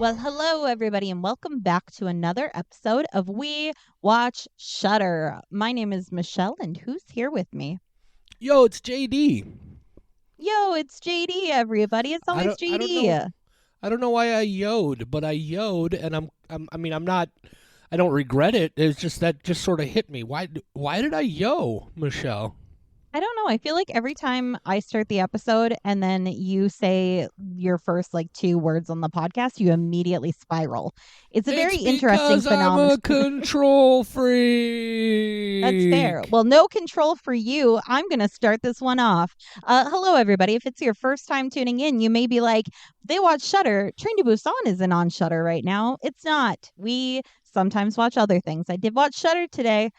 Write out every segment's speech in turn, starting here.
Well, hello, everybody, and welcome back to another episode of We Watch Shudder. My name is Michelle, and who's here with me? Yo, it's JD. Yo, it's JD, everybody. It's I always don't I don't JD. know I don't know why I yoed, but I yoed and I'm not I don't regret it. It's just that just sort of hit me. Why did I yo, Michelle? I don't know. I feel like every time I start the episode and then you say your first two words on the podcast, you immediately spiral. It's a very It's interesting because I'm phenomenon. a control That's fair. freak. Well, no control for you. I'm going to start this one off. Hello, everybody. If it's your first time tuning in, you may be like, they watch Shudder. Train to Busan isn't on Shudder right now. It's not. We sometimes watch other things. I did watch Shudder today,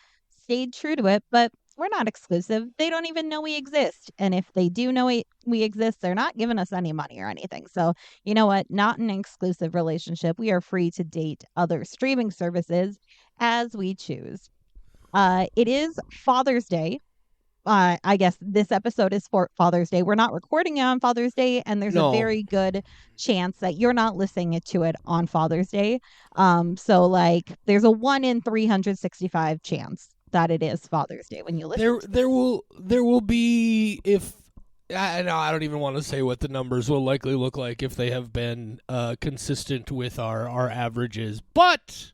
stayed true to it, but we're not exclusive. They don't even know we exist. And if they do know we exist, they're not giving us any money or anything. So, you know what? Not an exclusive relationship. We are free to date other streaming services as we choose. It is Father's Day. I guess this episode is for Father's Day. We're not recording it on Father's Day, and there's a No. very good chance that you're not listening to it on Father's Day. There's a 1 in 365 chance that it is Father's Day when you listen There to there this. will be if I know I don't even want to say what the numbers will likely look like if they have been consistent with our averages. But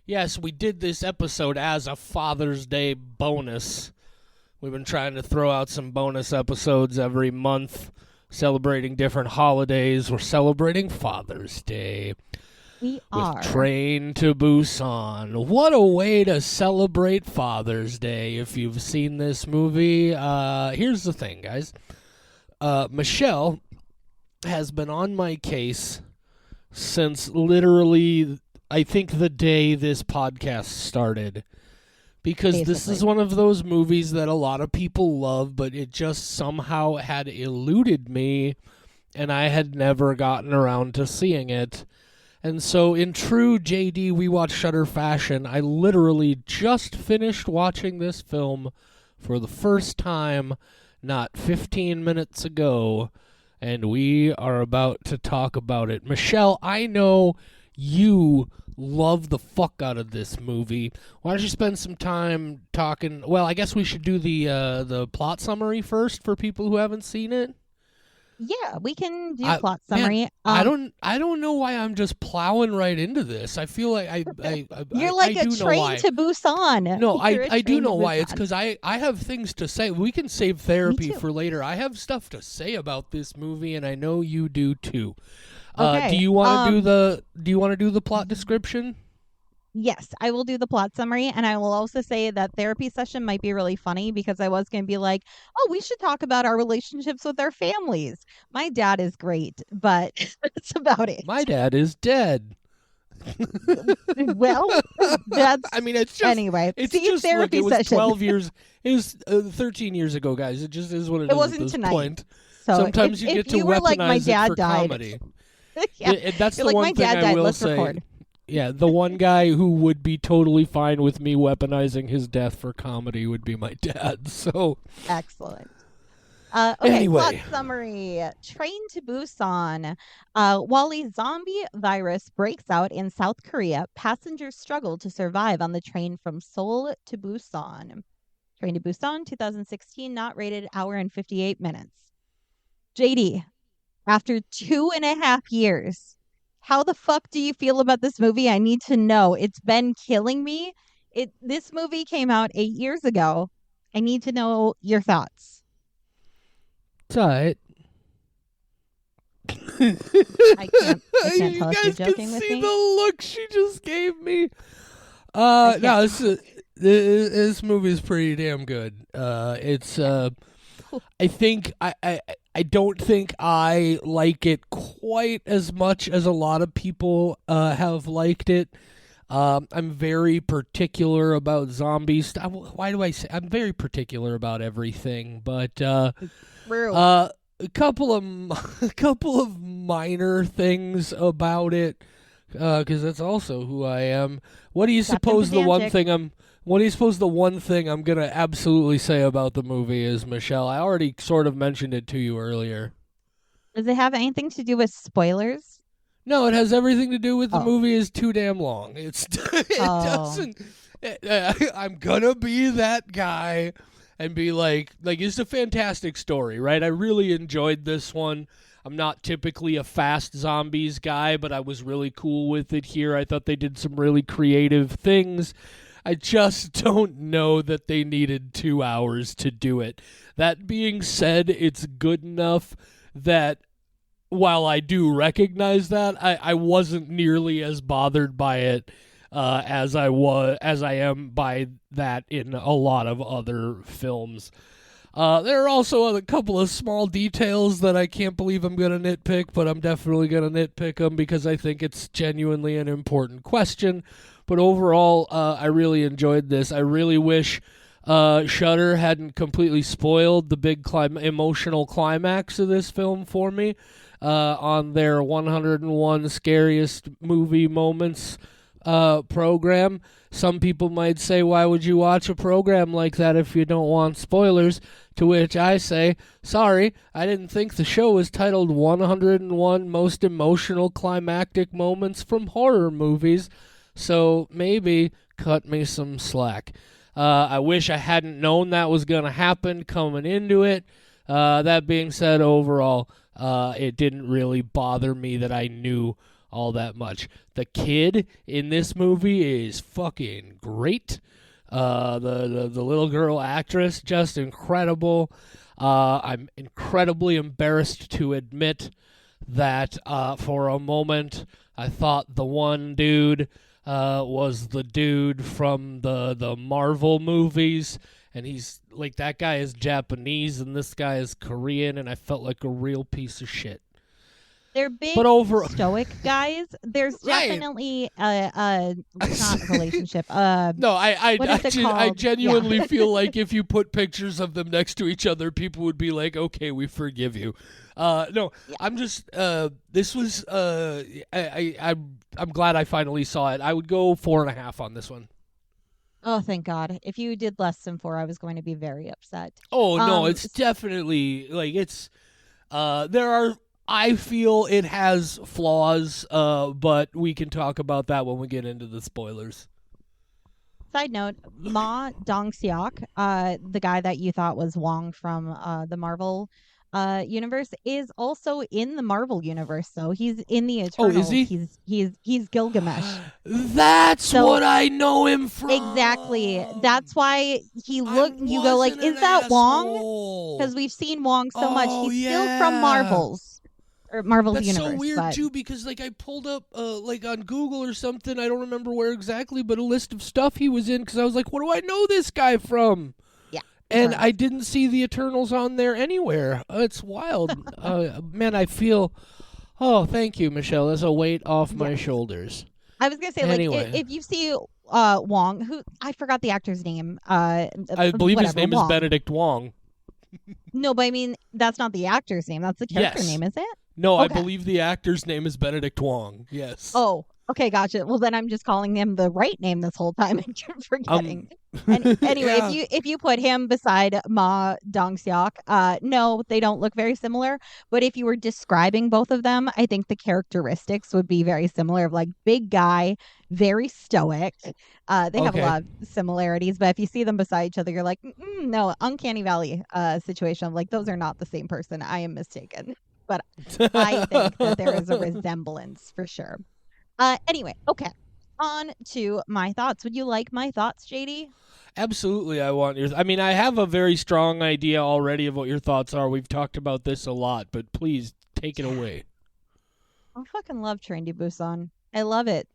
yes, we did this episode as a Father's Day bonus. We've been trying to throw out some bonus episodes every month, celebrating different holidays. We're celebrating Father's Day We with are. Train to Busan. What a way to celebrate Father's Day if you've seen this movie. Here's the thing, guys. Michelle has been on my case since literally, I think, the day this podcast started. Because this Basically. is one of those movies that a lot of people love, but it just somehow had eluded me, and I had never gotten around to seeing it. And so, in true JD We Watch Shudder fashion, I literally just finished watching this film for the first time not 15 minutes ago, and we are about to talk about it. Michelle, I know you love the fuck out of this movie. Why don't you spend some time talking? Well, I guess we should do the plot summary first for people who haven't seen it. Yeah, we can do I plot man, summary. I don't know why I'm just plowing right into this. I feel like You're I like a do know train why. to Busan. No, You're a I do train to know why. It's Busan. because I have things to say. We can save Me therapy too. for later. I have stuff to say about this movie, and I know you do too. Do Okay. you want to do the plot description? Yes, I will do the plot summary. And I will also say that therapy session might be really funny because I was going to be like, oh, we should talk about our relationships with our families. My dad is great, but that's about it. My dad is dead. Well, I that's mean, anyway. it's See, just look. therapy It was session. 12 years. It was 13 years ago, guys. It just is what it It is at wasn't this tonight. point. So Sometimes you if get to you were like, my weaponize it dad for died, comedy. yeah, That's you're the like, one my thing dad I died. will Let's say. record. Yeah, the one guy who would be totally fine with me weaponizing his death for comedy would be my dad. So Excellent. Okay, plot anyway, summary. Train to Busan. While a zombie virus breaks out in South Korea, passengers struggle to survive on the train from Seoul to Busan. Train to Busan, 2016, not rated hour and 58 minutes. JD, after 2.5 years, how the fuck do you feel about this movie? I need to know. It's been killing me. This movie came out 8 years ago. I need to know your thoughts. it's alright. I can't You tell if you're guys can joking with see me. the look she just gave me. I can't. No, this movie is pretty damn good. It's I think I don't think I like it quite as much as a lot of people have liked it. I'm very particular about zombie stuff. Why do I say I'm very particular about everything? But True. a couple of a couple of minor things about it, because that's also who I am. What do you Captain suppose the one Pedantic. thing I'm? What do you suppose the one thing I'm gonna absolutely say about the movie is, Michelle? I already sort of mentioned it to you earlier. Does it have anything to do with spoilers? No, it has everything to do with the Oh, movie is too damn long. It oh, doesn't. I'm gonna be that guy and be like it's a fantastic story, right? I really enjoyed this one. I'm not typically a fast zombies guy, but I was really cool with it here. I thought they did some really creative things. I just don't know that they needed 2 hours to do it. That being said, it's good enough that while I do recognize that, I wasn't nearly as bothered by it as I am by that in a lot of other films. There are also a couple of small details that I can't believe I'm going to nitpick, but I'm definitely going to nitpick them because I think it's genuinely an important question. But overall, I really enjoyed this. I really wish Shudder hadn't completely spoiled the big emotional climax of this film for me on their 101 scariest movie moments program. Some people might say, why would you watch a program like that if you don't want spoilers? To which I say, sorry, I didn't think the show was titled 101 Most Emotional Climactic Moments from Horror Movies, so maybe cut me some slack. I wish I hadn't known that was going to happen coming into it. That being said, overall, it didn't really bother me that I knew all that much. The kid in this movie is fucking great. The little girl actress, just incredible. I'm incredibly embarrassed to admit that for a moment I thought the one dude was the dude from the Marvel movies, and he's like, that guy is Japanese and this guy is Korean, and I felt like a real piece of shit. they're But big over stoic guys. There's right. definitely a not relationship. No, What is it I called? Yeah. genuinely feel like if you put pictures of them next to each other, people would be like, "Okay, we forgive you." No, Yeah. I'm just. This was. I'm glad I finally saw it. I would go 4.5 on this one. Oh, thank God. If you did less than four, I was going to be very upset. Oh no, Um, it's definitely like it's. There are. I feel it has flaws. But we can talk about that when we get into the spoilers. Side note, Ma Dong-seok, the guy that you thought was Wong from the Marvel universe, is also in the Marvel universe. So he's in the Oh, is Eternals. he? He's Gilgamesh. That's So what I know him exactly, from. that's why he I look. You go like, wasn't is an that Wong? asshole. Because we've seen Wong so much. Oh He's still from yeah. Marvel's That's so universe, weird but too because like I pulled up like on Google or something, I don't remember where exactly, but a list of stuff he was in because I was like, what do I know this guy from? yeah, And I Eternals. didn't see the Eternals on there anywhere. It's wild. Man, I feel. Oh, thank you, Michelle. That's a weight off my Yes. shoulders. I was gonna say, like, Anyway, if you see Wong, who I forgot the actor's name, I believe his whatever name is Wong. Benedict Wong. No, but I mean that's not the actor's name. That's the character Yes. name, is it? No, I Okay. believe the actor's name is Benedict Wong. Yes. Oh, okay, gotcha. Well, then I'm just calling him the right name this whole time and keep Um. forgetting. And anyway, Yeah. if you put him beside Ma Dong-seok, no, they don't look very similar. But if you were describing both of them, I think the characteristics would be very similar. Of like big guy, very stoic. They have a Okay. lot of similarities. But if you see them beside each other, you're like, no, uncanny valley situation. Like those are not the same person. I am mistaken. But I think that there is a resemblance for sure. Anyway, okay. On to my thoughts. Would you like my thoughts, JD? Absolutely, I want yours. I mean, I have a very strong idea already of what your thoughts are. We've talked about this a lot, but please take it Yeah. away. I fucking love Train to Busan. I love it.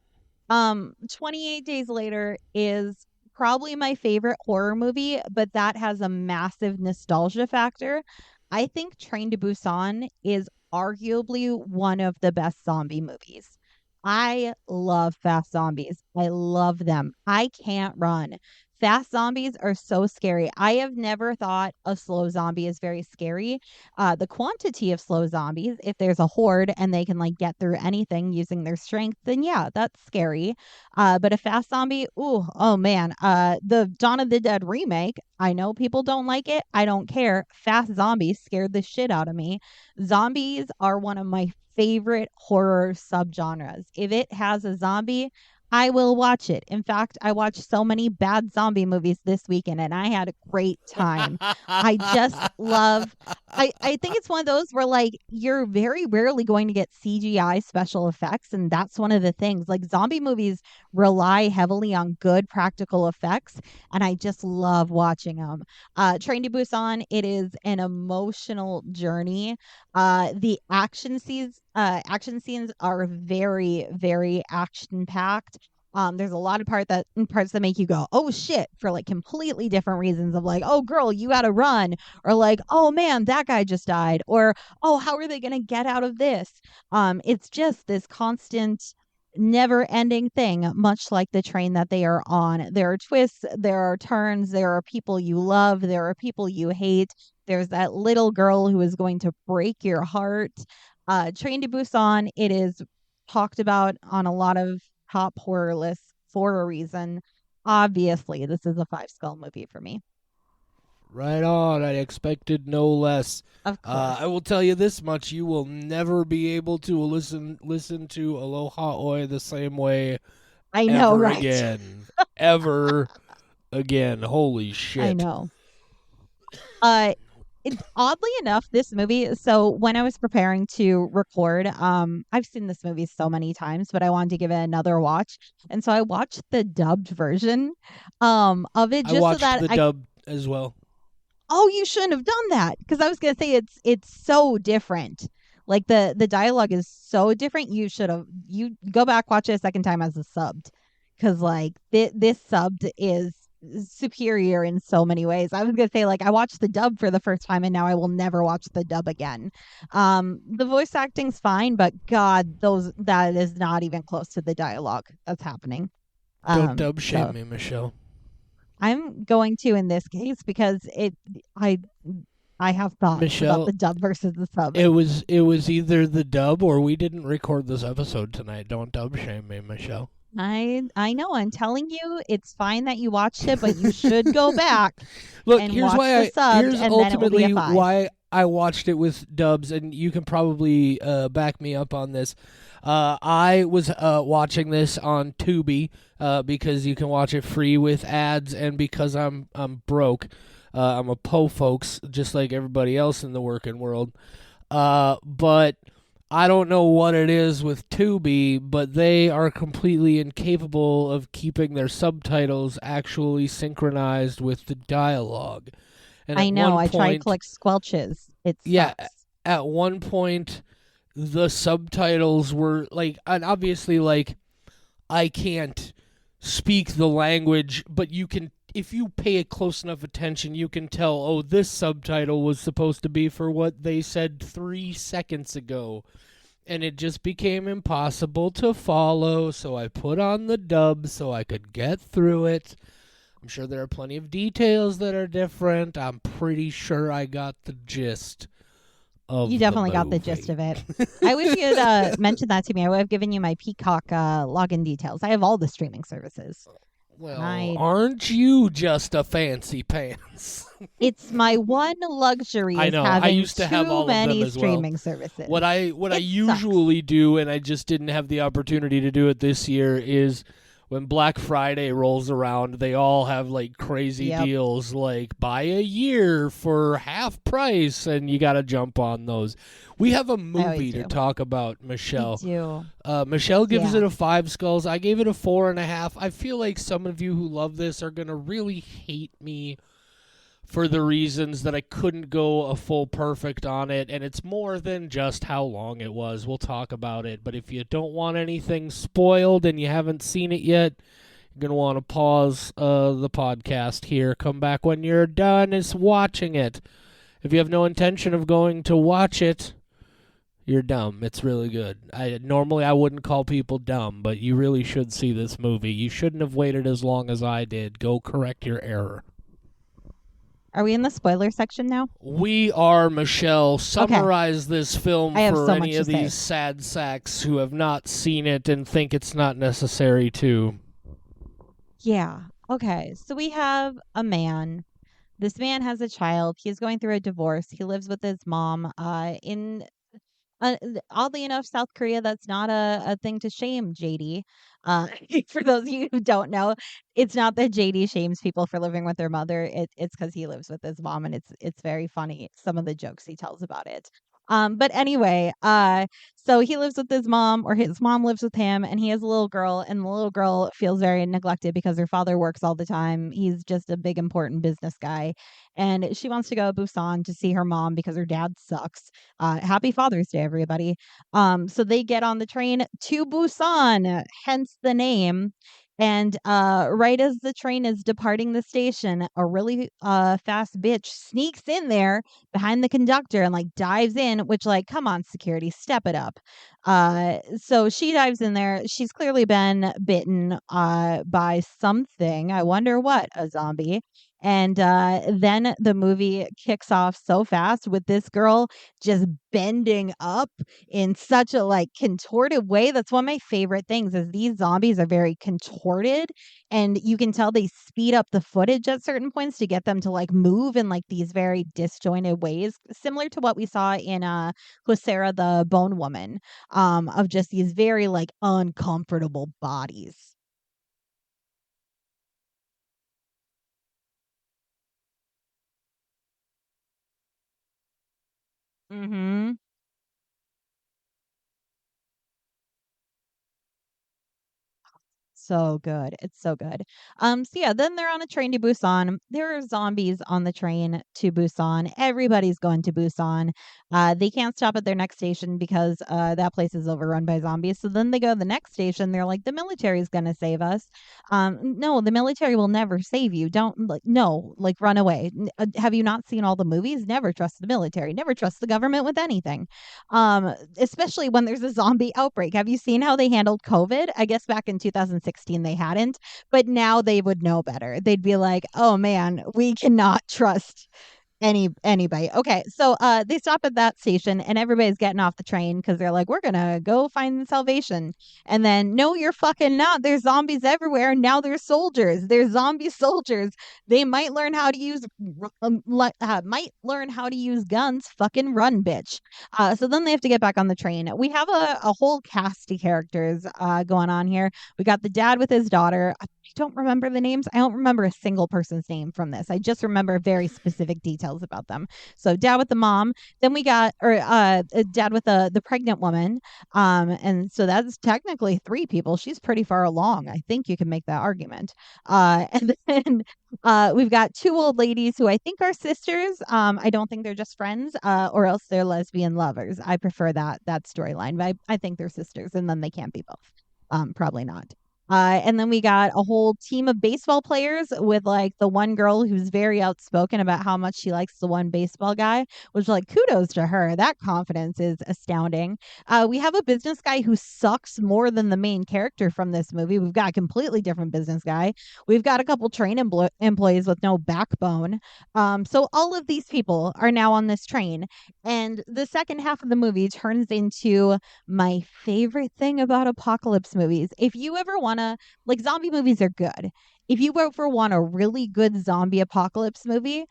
28 Days Later is probably my favorite horror movie, but that has a massive nostalgia factor. I think Train to Busan is arguably one of the best zombie movies. I love fast zombies. I love them. I can't run. Fast zombies are so scary. I have never thought a slow zombie is very scary. The quantity of slow zombies, if there's a horde and they can like get through anything using their strength, then yeah, that's scary. But a fast zombie, ooh, oh man. The Dawn of the Dead remake, I know people don't like it. I don't care. Fast zombies scared the shit out of me. Zombies are one of my favorite horror subgenres. If it has a zombie, I will watch it. In fact, I watched so many bad zombie movies this weekend and I had a great time. I just love I think it's one of those where like you're very rarely going to get CGI special effects, and that's one of the things. Like zombie movies rely heavily on good practical effects, and I just love watching them. Train to Busan, it is an emotional journey. The action scenes are very, very action packed. There's a lot of parts that make you go, oh shit, for like completely different reasons of like, oh girl, you gotta run, or like, oh man, that guy just died, or oh, how are they gonna get out of this? It's just this constant never ending thing, much like the train that they are on. There are twists, there are turns, there are people you love, there are people you hate. There's that little girl who is going to break your heart. Train to Busan, it is talked about on a lot of top horror lists for a reason. Obviously, this is a five skull movie for me. Right on. I expected no less. Of course. I will tell you this much: you will never be able to listen to Aloha Oi the same way I know, ever right? again. Ever again. Holy I shit. know. Uh oddly enough, this movie, so when I was preparing to record, I've seen this movie so many times, but I wanted to give it another watch. And so I watched the dubbed version of it I just so watched that the I dub as well. oh, you shouldn't have done that because I was gonna say it's so different. Like the dialogue is so different. You go back watch it a second time as a subbed because like this subbed is superior in so many ways. I was gonna say like I watched the dub for the first time and now I will never watch the dub again. The voice acting's fine, but God, those that is not even close to the dialogue that's happening. Don't dub shame So me, Michelle. I'm going to in this case because I I have thoughts about Michelle, the dub versus the sub. it was either the dub or we didn't record this episode tonight. Don't dub shame me, Michelle. I know. I'm telling you, it's fine that you watched it, but you should go back Look, and watch the subbed, here's and then it will be a ultimately five. why I watched it with dubs, and you can probably back me up on this. I was watching this on Tubi because you can watch it free with ads, and because I'm broke. I'm a po folks, just like everybody else in the working world. But I don't know what it is with Tubi, but they are completely incapable of keeping their subtitles actually synchronized with the dialogue. And I at know. one I try to point, collect squelches. It yeah, sucks. at one point, the subtitles were like, and obviously, like, I can't speak the language, but you can, if you pay a close enough attention, you can tell, oh, this subtitle was supposed to be for what they said 3 seconds ago. And it just became impossible to follow, so I put on the dub so I could get through it. I'm sure there are plenty of details that are different. I'm pretty sure I got the gist You of the definitely got the gist movie. of it. I wish you had mentioned that to me. I would have given you my Peacock login details. I have all the streaming services. Well, I aren't you just a fancy pants? It's my one luxury I is know. I having used to have too all of them many as well. streaming services. What I It sucks. usually do, and I just didn't have the opportunity to do it this year, is when Black Friday rolls around, they all have like crazy Yep. deals, like buy a year for half price, and you got to jump on those. We have a I always movie to do. talk about, We Michelle. do. Michelle gives Yeah. it a 5 skulls. I gave it a 4.5. I feel like some of you who love this are gonna really hate me for the reasons that I couldn't go a full perfect on it, and it's more than just how long it was. We'll talk about it, but if you don't want anything spoiled and you haven't seen it yet, you're going to want to pause the podcast here. Come back when you're done is watching it. If you have no intention of going to watch it, you're dumb. It's really good. Normally I wouldn't call people dumb, but you really should see this movie. You shouldn't have waited as long as I did. Go correct your error. Are we in the spoiler section now? We are, Michelle. Okay. Summarize this film I have for so any much to of say. these sad sacks who have not seen it and think it's not necessary to. Yeah. Okay. So we have a man. This man has a child. He's going through a divorce. He lives with his mom in Oddly enough, South Korea, that's not a thing to shame JD. Uh, for those of you who don't know, it's not that JD shames people for living with their mother. It's because he lives with his mom, and it's very funny some of the jokes he tells about it. But anyway, so he lives with his mom, or his mom lives with him, and he has a little girl, and the little girl feels very neglected because her father works all the time. He's just a big important business guy, and she wants to go to Busan to see her mom because her dad sucks. Happy Father's Day, everybody. So they get on the train to Busan, hence the name. And right as the train is departing the station, a really fast bitch sneaks in there behind the conductor and like dives in, which like, come on, security, step it up. So she dives in there. She's clearly been bitten by something. I wonder what, a zombie. And then the movie kicks off so fast with this girl just bending up in such a like contorted way. That's one of my favorite things is these zombies are very contorted, and you can tell they speed up the footage at certain points to get them to like move in like these very disjointed ways, similar to what we saw in Hosera the Bone Woman, of just these very like uncomfortable bodies. Mhm. So good. It's so good. So yeah, then they're on a train to Busan. There are zombies on the train to Busan. Everybody's going to Busan. They can't stop at their next station because that place is overrun by zombies. So then they go to the next station. They're like, the military is gonna save us. No, the military will never save you. Don't like no, like run away. Have you not seen all the movies? Never trust the military. Never trust the government with anything, especially when there's a zombie outbreak. Have you seen how they handled COVID? I guess back in 2016 they hadn't, but now they would know better. They'd be like, oh man, we cannot trust anybody. Okay, so they stop at that station and everybody's getting off the train because they're like, we're gonna go find salvation. And then no, you're fucking not. There's zombies everywhere. Now there's soldiers. There's zombie soldiers. They might learn how to use might learn how to use guns. Fucking run, bitch. So then they have to get back on the train. We have a whole cast of characters going on here. We got the dad with his daughter. I don't remember the names. I don't remember a single person's name from this. I just remember very specific details about them. So dad with the mom. Then we got or dad with the pregnant woman. And so that's technically three people. She's pretty far along. I think you can make that argument. And then we've got two old ladies who I think are sisters. I don't think they're just friends, or else they're lesbian lovers. I prefer that storyline, but I think they're sisters, and then they can't be both. Probably not. And then we got a whole team of baseball players with like the one girl who's very outspoken about how much she likes the one baseball guy, which like kudos to her. That confidence is astounding. We have a business guy who sucks more than the main character from this movie. We've got a completely different business guy. We've got a couple train employees with no backbone. So all of these people are now on this train, and the second half of the movie turns into my favorite thing about apocalypse movies. If you ever want to, like, zombie movies are good. If you ever want a really good zombie apocalypse movie,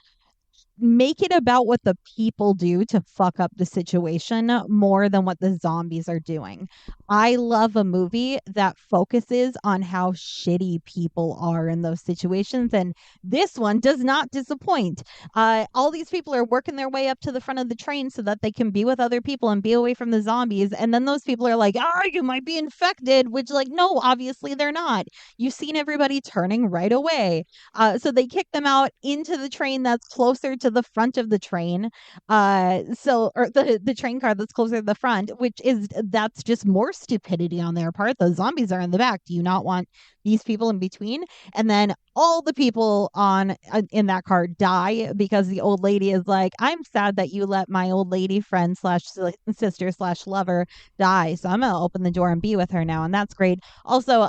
make it about what the people do to fuck up the situation more than what the zombies are doing. I love a movie that focuses on how shitty people are in those situations, and this one does not disappoint. All these people are working their way up to the front of the train so that they can be with other people and be away from the zombies, and then those people are like, "Ah, you might be infected," which, like, no, obviously they're not. You've seen everybody turning right away. So they kick them out into the train that's closer to the front of the train. Or the train car that's closer to the front, which is that's just more stupidity on their part. The zombies are in the back. Do you not want these people in between? And then all the people on in that car die because the old lady is like, I'm sad that you let my old lady friend slash sister slash lover die, so I'm gonna open the door and be with her now, and that's great. Also,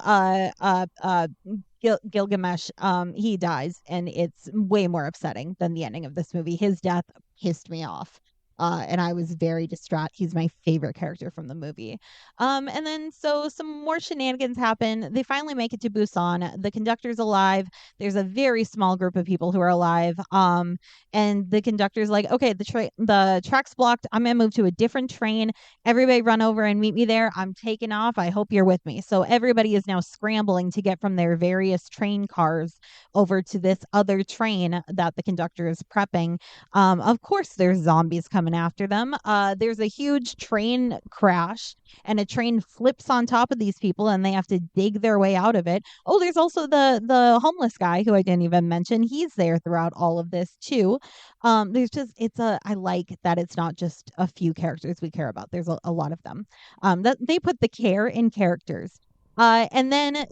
Gilgamesh, he dies, and it's way more upsetting than the ending of this movie. His death pissed me off. And I was very distraught. He's my favorite character from the movie. And then so some more shenanigans happen. They finally make it to Busan. The conductor's alive. There's a very small group of people who are alive. And the conductor's like, okay, the track's blocked. I'm gonna move to a different train. Everybody run over and meet me there. I'm taking off. I hope you're with me. So everybody is now scrambling to get from their various train cars over to this other train that the conductor is prepping. Of course, there's zombies coming after them. There's a huge train crash, and a train flips on top of these people, and they have to dig their way out of it. Oh, there's also the homeless guy who I didn't even mention. He's there throughout all of this too. There's just I like that it's not just a few characters we care about. There's a lot of them. That they put the care in characters. And then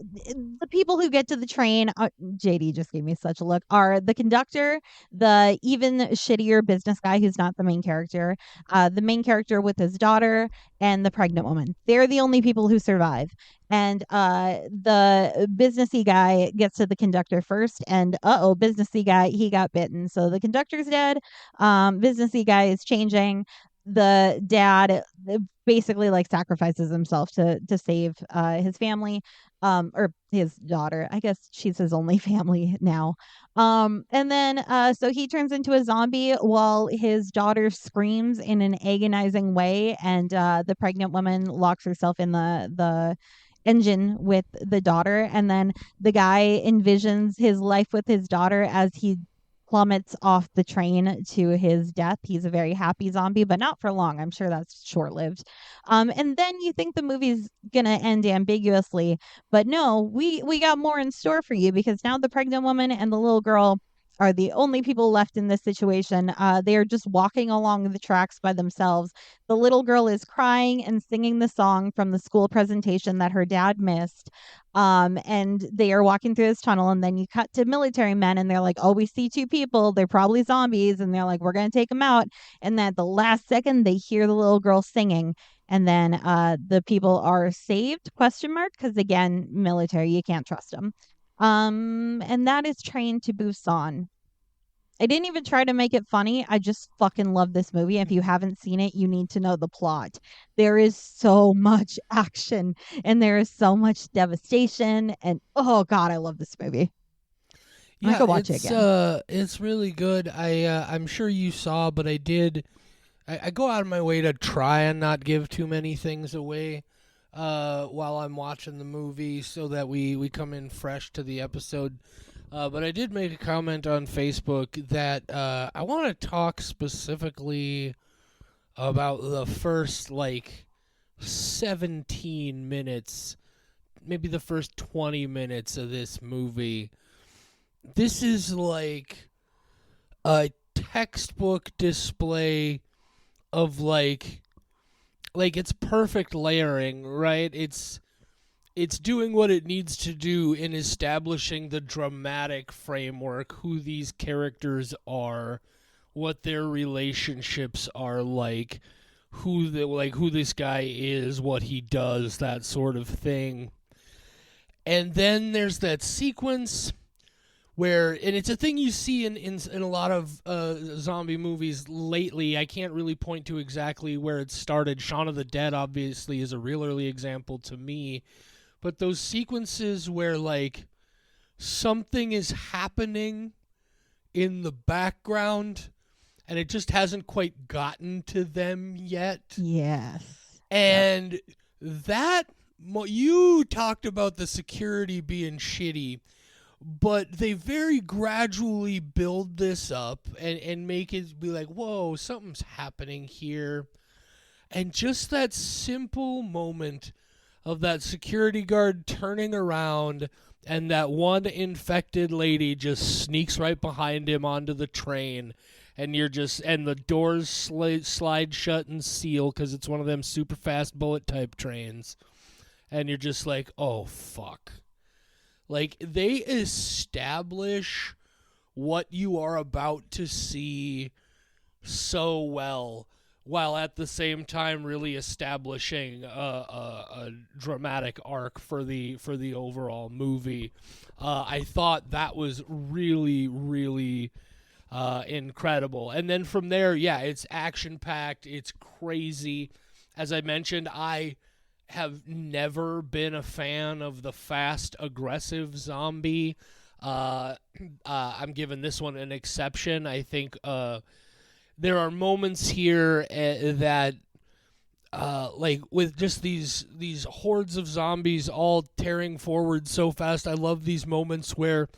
the people who get to the train, JD just gave me such a look, are the conductor, the even shittier business guy who's not the main character, the main character with his daughter, and the pregnant woman. They're the only people who survive. And the businessy guy gets to the conductor first, and businessy guy, he got bitten. So the conductor's dead. Businessy guy is changing. The dad basically like sacrifices himself to save his family, or his daughter. I guess she's his only family now. And then so he turns into a zombie while his daughter screams in an agonizing way, and the pregnant woman locks herself in the engine with the daughter. And then the guy envisions his life with his daughter as he plummets off the train to his death. He's a very happy zombie, but not for long. I'm sure that's short lived. And then you think the movie's gonna end ambiguously, but no, we got more in store for you, because now the pregnant woman and the little girl are the only people left in this situation. They are just walking along the tracks by themselves. The little girl is crying and singing the song from the school presentation that her dad missed. And they are walking through this tunnel, and then you cut to military men, and they're like, oh, we see two people. They're probably zombies. And they're like, we're going to take them out. And then at the last second, they hear the little girl singing. And then the people are saved, question mark, because again, military, you can't trust them. And that is Train to Busan. I didn't even try to make it funny. I just fucking love this movie. If you haven't seen it, you need to know the plot. There is so much action, and there is so much devastation, and oh god, I love this movie. I Yeah, could watch it again. it's really good. I'm sure you saw, but I go out of my way to try and not give too many things away while I'm watching the movie, so that we come in fresh to the episode. But I did make a comment on Facebook that I want to talk specifically about the first, like, 17 minutes, maybe the first 20 minutes of this movie. This is like a textbook display of like it's perfect layering, right? It's doing what it needs to do in establishing the dramatic framework, who these characters are, what their relationships are like, who this guy is, what he does, that sort of thing. And then there's that sequence where, and it's a thing you see in a lot of zombie movies lately. I can't really point to exactly where it started. Shaun of the Dead obviously is a real early example to me, but those sequences where like something is happening in the background and it just hasn't quite gotten to them yet. Yes. And yep. That, you talked about the security being shitty, but they very gradually build this up and make it be like, whoa, something's happening here. And just that simple moment of that security guard turning around and that one infected lady just sneaks right behind him onto the train, and the doors slide shut and seal because it's one of them super fast bullet type trains, and you're just like, oh fuck. Like, they establish what you are about to see so well, while at the same time really establishing a dramatic arc for the overall movie. I thought that was really, really incredible. And then from there, yeah, it's action packed, it's crazy. As I mentioned, I have never been a fan of the fast, aggressive zombie. Uh, I'm giving this one an exception. I think there are moments here that like with just these hordes of zombies all tearing forward so fast. I love these moments where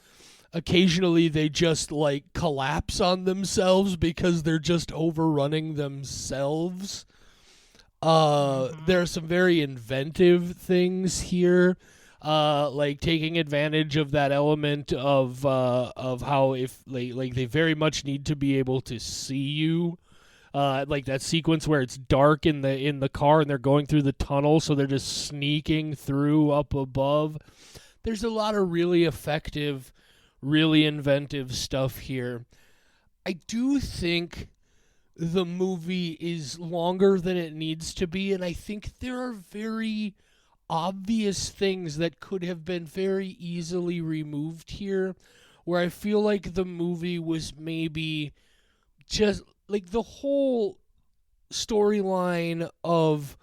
occasionally they just like collapse on themselves because they're just overrunning themselves. Mm-hmm. There are some very inventive things here, like taking advantage of that element of how if like they very much need to be able to see you. Like that sequence where it's dark in the car and they're going through the tunnel, so they're just sneaking through up above. There's a lot of really effective, really inventive stuff here. I do think the movie is longer than it needs to be, and I think there are very obvious things that could have been very easily removed here, where I feel like the movie was maybe just like the whole storyline of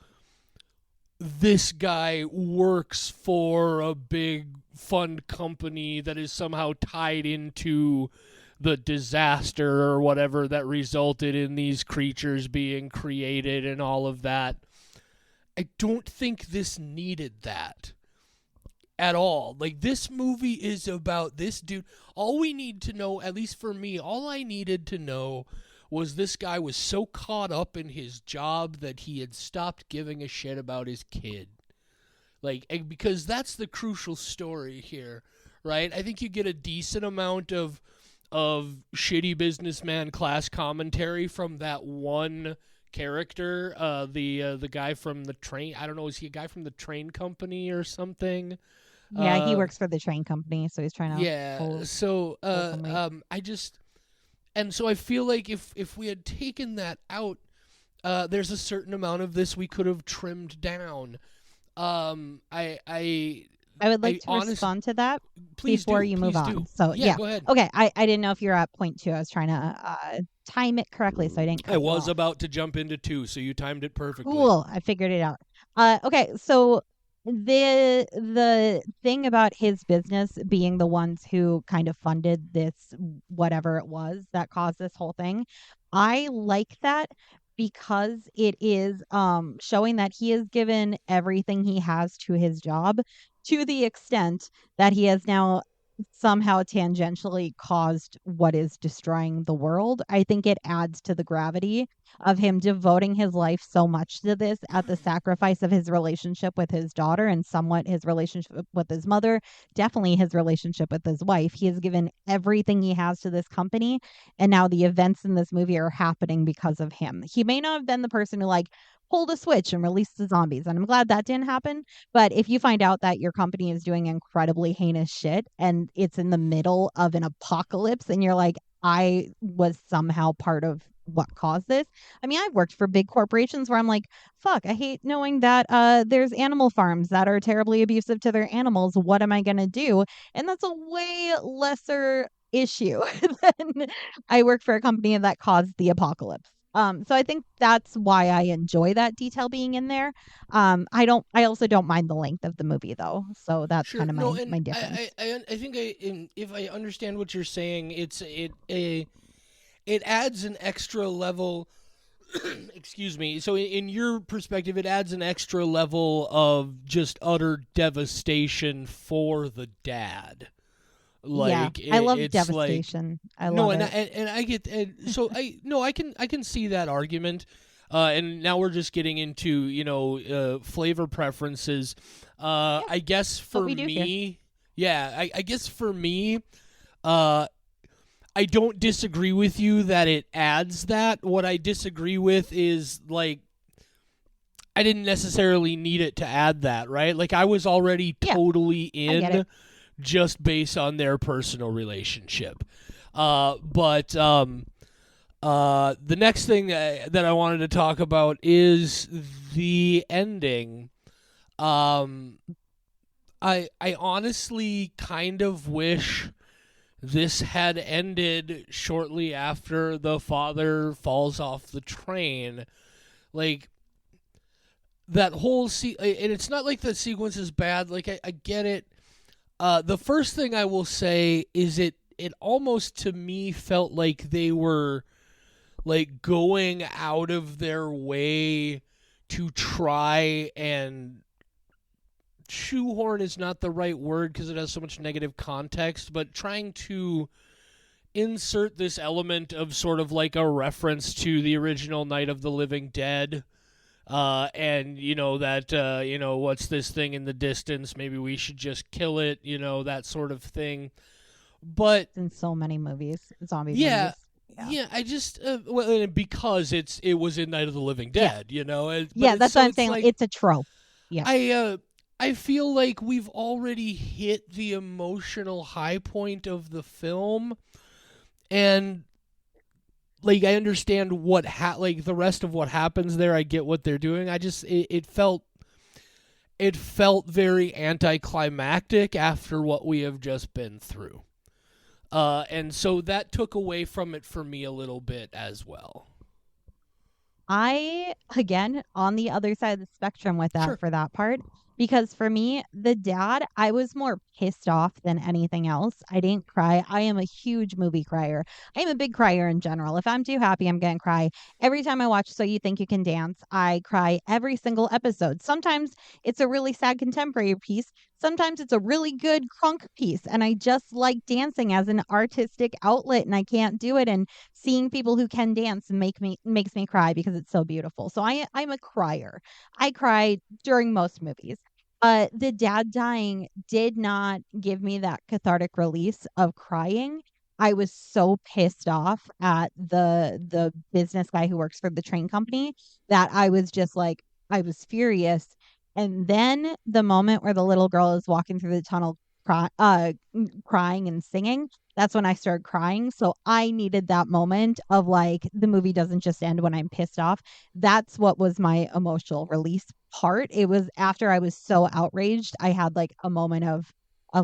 this guy works for a big fund company that is somehow tied into the disaster or whatever that resulted in these creatures being created and all of that. I don't think this needed that at all. Like, this movie is about this dude. All we need to know, at least for me, all I needed to know was this guy was so caught up in his job that he had stopped giving a shit about his kid. Like, because that's the crucial story here, right? I think you get a decent amount of shitty businessman class commentary from that one character, the guy from the train. I don't know, is he a guy from the train company or something? Yeah, he Uh, works for the train company, so he's trying to yeah. pull So, some weight. I just and so I feel like if we had taken that out, there's a certain amount of this we could have trimmed down. Um, I I I would like I to honest, respond to that please before do, you move please on. do. So, Yeah, yeah. go ahead. Okay. I didn't know if you're at point two. I was trying to time it correctly so I didn't I cut you was off. about to jump into two, so you timed it perfectly. Cool. I figured it out. Okay, so the thing about his business being the ones who kind of funded this whatever it was that caused this whole thing, I like that because it is showing that he has given everything he has to his job to the extent that he has now somehow tangentially caused what is destroying the world. I think it adds to the gravity of him devoting his life so much to this at the sacrifice of his relationship with his daughter and somewhat his relationship with his mother, definitely his relationship with his wife. He has given everything he has to this company, and now the events in this movie are happening because of him. He may not have been the person who like pulled a switch and released the zombies, and I'm glad that didn't happen. But if you find out that your company is doing incredibly heinous shit and it's in the middle of an apocalypse and you're like, I was somehow part of what caused this. I mean, I've worked for big corporations where I'm like, fuck, I hate knowing that there's animal farms that are terribly abusive to their animals. What am I going to do? And that's a way lesser issue than I work for a company that caused the apocalypse. So I think that's why I enjoy that detail being in there. I also don't mind the length of the movie though. So that's Sure. kind of No, my and difference. I think if I understand what you're saying, it adds an extra level. Excuse me. So in your perspective, it adds an extra level of just utter devastation for the dad. Yeah, Like I love it's like devastation. I no, love and it. I get so I no, I can see that argument. And now we're just getting into flavor preferences. Yeah, I guess that's what for we do here. me, yeah, I guess for me, uh, I don't disagree with you that it adds that. What I disagree with is like I didn't necessarily need it to add that, right? Like I was already Yeah, totally I get it. in just based on their personal relationship. But the next thing that I wanted to talk about is the ending. Um, I honestly kind of wish this had ended shortly after the father falls off the train. Like, that whole and it's not like the sequence is bad. Like, I get it. The first thing I will say is it almost to me felt like they were like going out of their way to try and shoehorn is not the right word because it has so much negative context, but trying to insert this element of sort of like a reference to the original Night of the Living Dead. And that what's this thing in the distance? Maybe we should just kill it. That sort of thing. But in so many movies, zombie yeah, movies. yeah. I just because it was in Night of the Living Yeah. Dead. But Yeah, it's that's what so I'm it's saying. like It's a trope. Yeah. I feel like we've already hit the emotional high point of the film, and like I understand like the rest of what happens there. I get what they're doing. I just it felt very anticlimactic after what we have just been through. And so that took away from it for me a little bit as well. I, again, on the other side of the spectrum with that Sure. for that part, because for me, the dad, I was more pissed off than anything else. I didn't cry. I am a huge movie crier. I am a big crier in general. If I'm too happy, I'm going to cry. Every time I watch So You Think You Can Dance, I cry every single episode. Sometimes it's a really sad contemporary piece. Sometimes it's a really good crunk piece. And I just like dancing as an artistic outlet and I can't do it. And seeing people who can dance makes me cry because it's so beautiful. So I'm a crier. I cry during most movies. The dad dying did not give me that cathartic release of crying. I was so pissed off at the business guy who works for the train company that I was just like I was furious. And then the moment where the little girl is walking through the tunnel crying and singing, that's when I started crying. So I needed that moment of like the movie doesn't just end when I'm pissed off. That's what was my emotional release part. It was after I was so outraged, I had like a moment of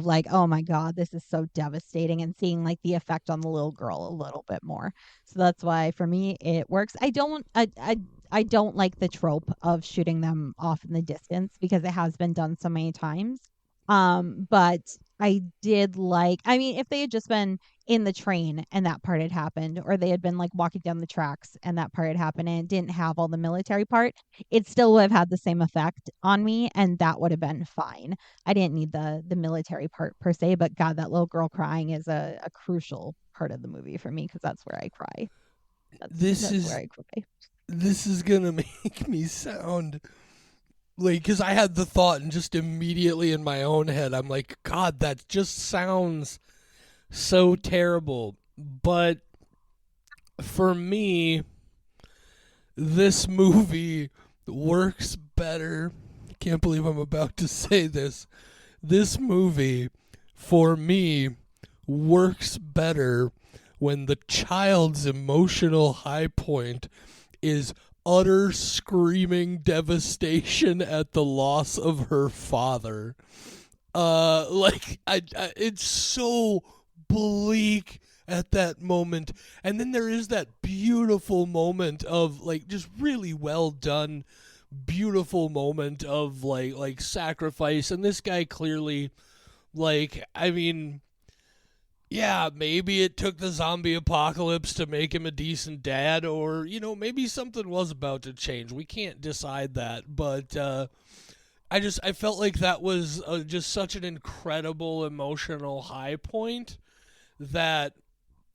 like, oh my God, this is so devastating, and seeing like the effect on the little girl a little bit more. So that's why for me it works. I don't like the trope of shooting them off in the distance because it has been done so many times. But I did like, I mean, if they had just been in the train and that part had happened, or they had been like walking down the tracks and that part had happened and it didn't have all the military part, it still would have had the same effect on me and that would have been fine. I didn't need the military part per se, but God, that little girl crying is a crucial part of the movie for me because that's where I cry. This That's where is I cry. this is gonna make me sound like, because I had the thought and just immediately in my own head I'm like, God, that just sounds so terrible. But for me, this movie works better. I can't believe I'm about to say this. This movie, for me, works better when the child's emotional high point is utter screaming devastation at the loss of her father. It's so bleak at that moment, and then there is that beautiful moment of like just really well done, beautiful moment of like sacrifice, and this guy clearly, like, I mean, yeah, maybe it took the zombie apocalypse to make him a decent dad, or, maybe something was about to change. We can't decide that, but I felt like that was just such an incredible emotional high point that,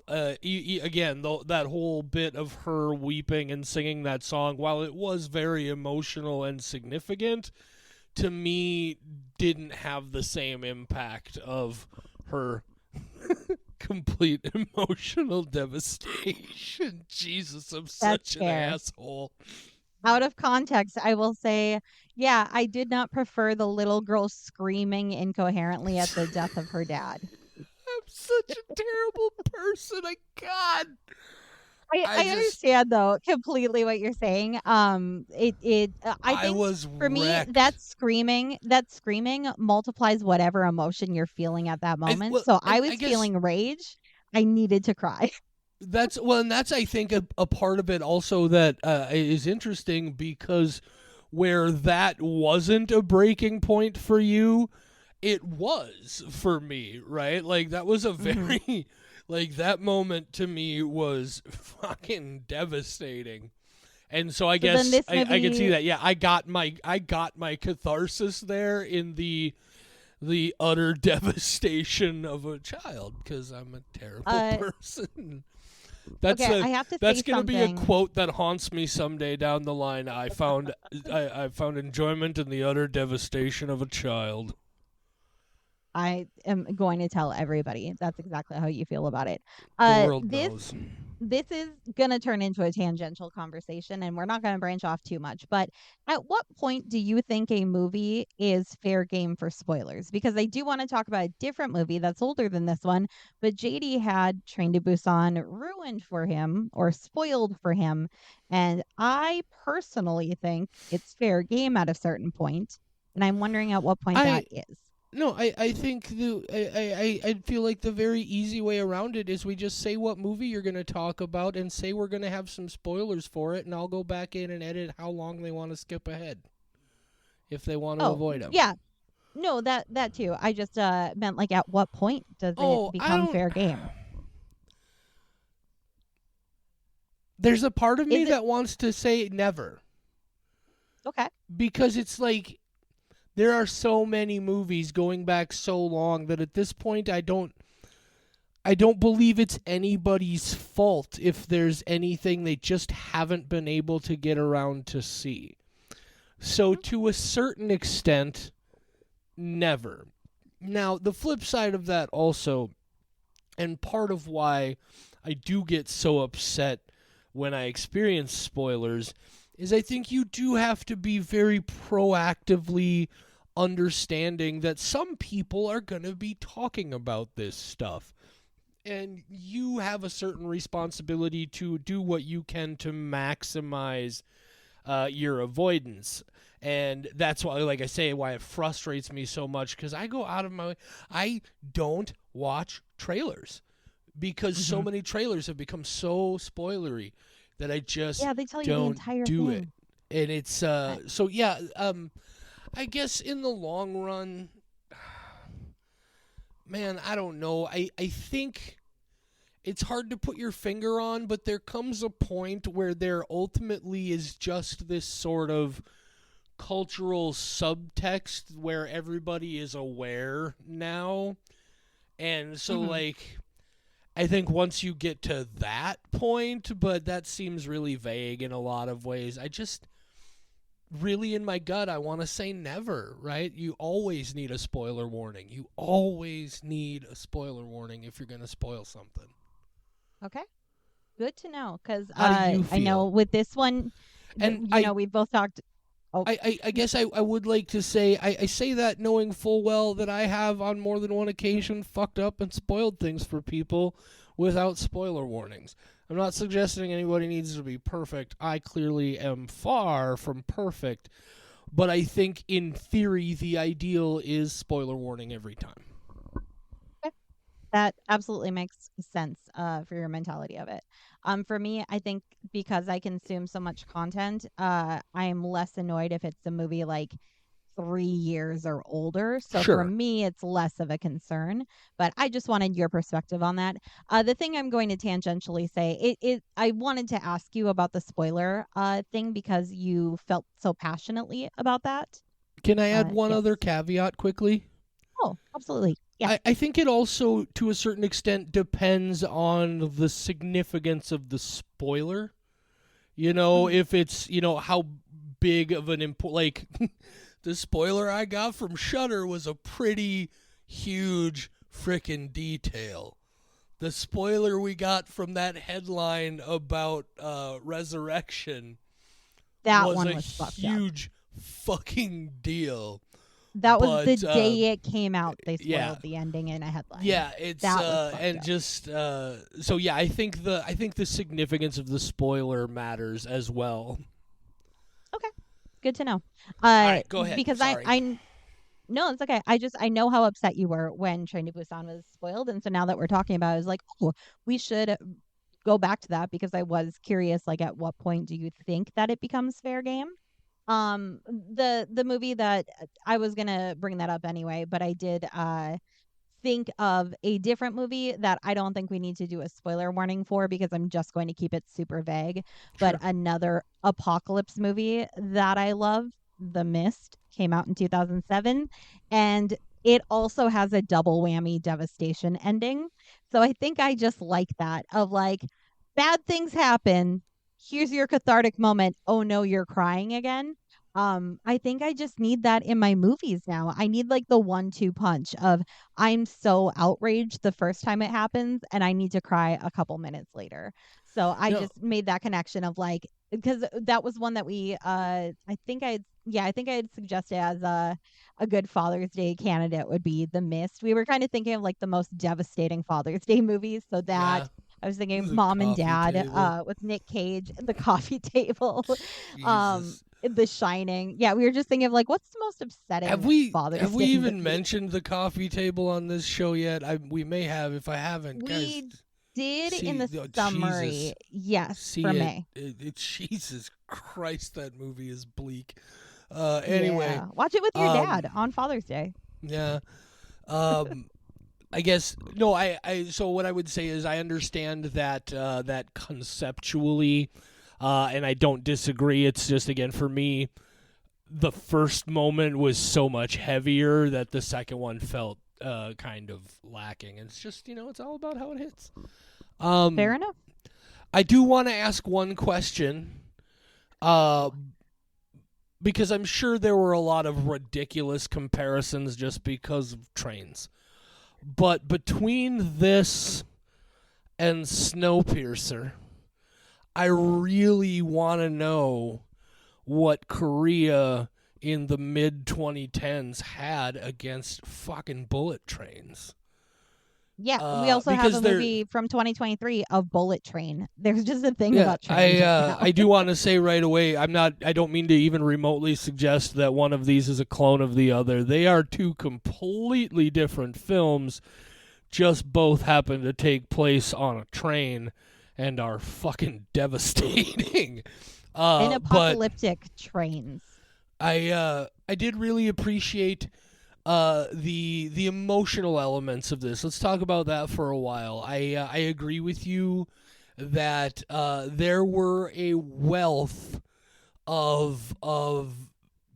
again, that whole bit of her weeping and singing that song, while it was very emotional and significant, to me didn't have the same impact of her complete emotional devastation. Jesus, I'm That's such an fair. asshole. Out of context, I will say, yeah, I did not prefer the little girl screaming incoherently at the death of her dad. I'm such a terrible person. God. I I just understand though completely what you're saying. I I think was for me wrecked. that screaming multiplies whatever emotion you're feeling at that I moment. well, So I and I was guess feeling rage. I needed to cry. and that's I think a part of it also that is interesting because where that wasn't a breaking point for you, it was for me, right? Like that was a Hmm. very like that moment to me was fucking devastating. And so I So then guess this I can see movie, that. Yeah, I got my catharsis there in the utter devastation of a child because I'm a terrible uh, person. That's okay, a I have to say that's gonna be a something. quote that haunts me someday down the line. I found enjoyment in the utter devastation of a child. I am going to tell everybody that's exactly how you feel about it. The world This knows. this is going to turn into a tangential conversation and we're not going to branch off too much, but at what point do you think a movie is fair game for spoilers? Because I do want to talk about a different movie that's older than this one, but JD had Train to Busan ruined for him or spoiled for him, and I personally think it's fair game at a certain point, and I'm wondering at what point that I is. No, I think I feel like the very easy way around it is we just say what movie you're going to talk about and say we're going to have some spoilers for it, and I'll go back in and edit how long they want to skip ahead if they want to Oh, avoid them. yeah. No, that too. I just meant like at what point does it Oh, I become don't. fair game? There's a part of me Is it that wants to say never okay? because it's like there are so many movies going back so long that at this point I don't believe it's anybody's fault if there's anything they just haven't been able to get around to see. So, Mhm. to a certain extent, never. Now, the flip side of that also, and part of why I do get so upset when I experience spoilers, is I think you do have to be very proactively understanding that some people are going to be talking about this stuff and you have a certain responsibility to do what you can to maximize your avoidance. And that's why, like I say, why it frustrates me so much because I go out of my way. I don't watch trailers because so Mhm. many trailers have become so spoilery that I just Yeah, they tell you the don't entire do it. thing. And it's I, so yeah. I guess in the long run, man, I don't know. I think it's hard to put your finger on, but there comes a point where there ultimately is just this sort of cultural subtext where everybody is aware now. And so, mhm. like, I think once you get to that point, but that seems really vague in a lot of ways, I just really in my gut, I want to say never, right? You always need a spoiler warning. You always need a spoiler warning if you're going to spoil something. Okay, good to know because How do you I know feel? with this one, And we both talked. Oh, I guess I would like to say I say that knowing full well that I have on more than one occasion fucked up and spoiled things for people without spoiler warnings. I'm not suggesting anybody needs to be perfect. I clearly am far from perfect, but I think in theory the ideal is spoiler warning every time. okay. That absolutely makes sense for your mentality of it. For me, I think because I consume so much content, I am less annoyed if it's a movie like 3 years or older. So for Sure. me, it's less of a concern. But I just wanted your perspective on that. The thing I'm going to tangentially say, I wanted to ask you about the spoiler thing because you felt so passionately about that. Can I add one Yes. other caveat quickly? Oh, absolutely. Yeah. I think it also, to a certain extent, depends on the significance of the spoiler. You know, Mhm. if it's, how big of an like the spoiler I got from Shudder was a pretty huge frickin' detail. The spoiler we got from that headline about That was one a was fucked up. huge fucking deal. That was the But day it came out. They yeah, spoiled the ending in a headline. yeah, it's That was fucked and up. just so yeah, I think the significance of the spoiler matters as well. Okay, good to know. All right, go ahead. Because Sorry. I no, it's okay. I know how upset you were when Train to Busan was spoiled, and so now that we're talking about it, I was like, oh, we should go back to that because I was curious. Like, at what point do you think that it becomes fair game? The movie that I was gonna bring that up anyway, but I did think of a different movie that I don't think we need to do a spoiler warning for because I'm just going to keep it super vague. But Sure. another apocalypse movie that I love, The Mist, came out in 2007. And it also has a double whammy devastation ending. So I think I just like that of like, bad things happen. Here's your cathartic moment. Oh no, you're crying again. I think I just need that in my movies now. I need like the 1-2 punch of I'm so outraged the first time it happens and I need to cry a couple minutes later. So I No. just made that connection of like because that was one that we I think I had suggested as a good Father's Day candidate would be The Mist. We were kind of thinking of like the most devastating Father's Day movies. So that Yeah. I was thinking The Mom and coffee Dad table. with Nick Cage, The Coffee Table, Jesus. The Shining. Yeah, we were just thinking of like what's the most Have upsetting we have Father's we Day even movie? mentioned the coffee table on this show yet? We may have. If I haven't, guys, We did in see. the Oh, Jesus, summary, yes, for see it. May. Jesus Christ, that movie is bleak. Anyway, Yeah, watch it with your um, dad on Father's Day. yeah. Um, I guess no. So what I would say is I understand that that conceptually, and I don't disagree. It's just again for me, the first moment was so much heavier that the second one felt kind of lacking. And it's just it's all about how it hits. Fair Um, enough. I do want to ask one question. Uh, because I'm sure there were a lot of ridiculous comparisons just because of trains. But between this and Snowpiercer, I really want to know what Korea in the mid 2010s had against fucking bullet trains. Yeah, we also have Because a they're movie from 2023 of Bullet Train. There's just a thing yeah, about trains right now. I do want to say right away, I don't mean to even remotely suggest that one of these is a clone of the other. They are two completely different films, just both happen to take place on a train and are fucking devastating. In But apocalyptic trains. I did really appreciate the emotional elements of this. Let's talk about that for a while. I agree with you that there were a wealth of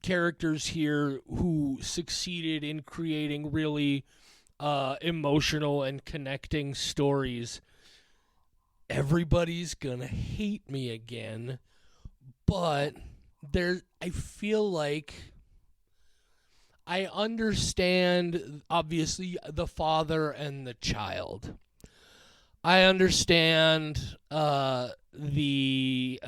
characters here who succeeded in creating really emotional and connecting stories. Everybody's gonna hate me again, but I feel like I understand obviously the father and the child. I understand the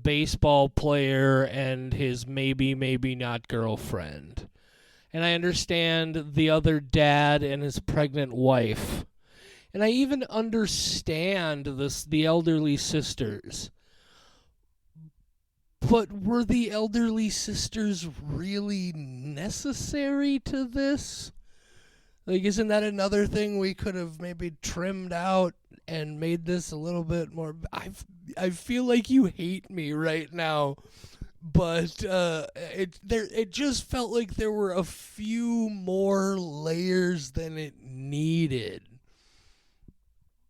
baseball player and his maybe not girlfriend. And I understand the other dad and his pregnant wife. And I even understand the elderly sisters. But were the elderly sisters really necessary to this? Like, isn't that another thing we could have maybe trimmed out and made this a little bit more? I feel like you hate me right now, but it just felt like there were a few more layers than it needed.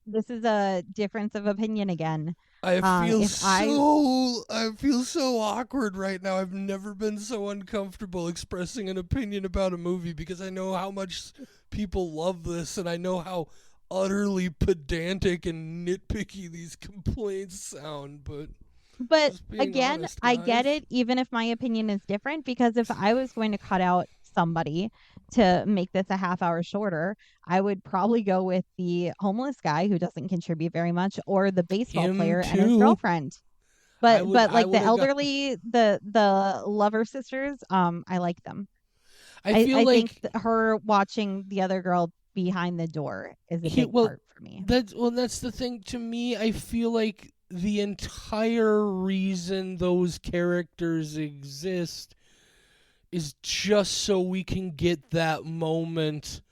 This is a difference of opinion again. I feel If I so I feel so awkward right now. I've never been so uncomfortable expressing an opinion about a movie because I know how much people love this and I know how utterly pedantic and nitpicky these complaints sound, but But just being again, honest, I get guys. it, even if my opinion is different, because if I was going to cut out somebody to make this a half hour shorter, I would probably go with the homeless guy who doesn't contribute very much or the baseball Him player and his too. girlfriend. I But would but I like the would have got elderly, the lover sisters, I like them. I feel I think like her watching the other girl behind the door is a he big well part for me. that's the thing to me. I feel like the entire reason those characters exist is just so we can get that moment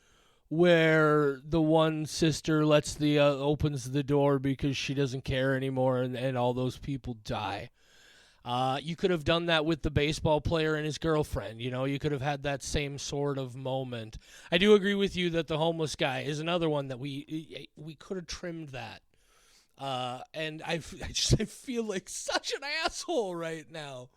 where the one sister lets the opens the door because she doesn't care anymore, and all those people die. You could have done that with the baseball player and his girlfriend. You know, you could have had that same sort of moment. I do agree with you that the homeless guy is another one that we could have trimmed that. And I feel like such an asshole right now,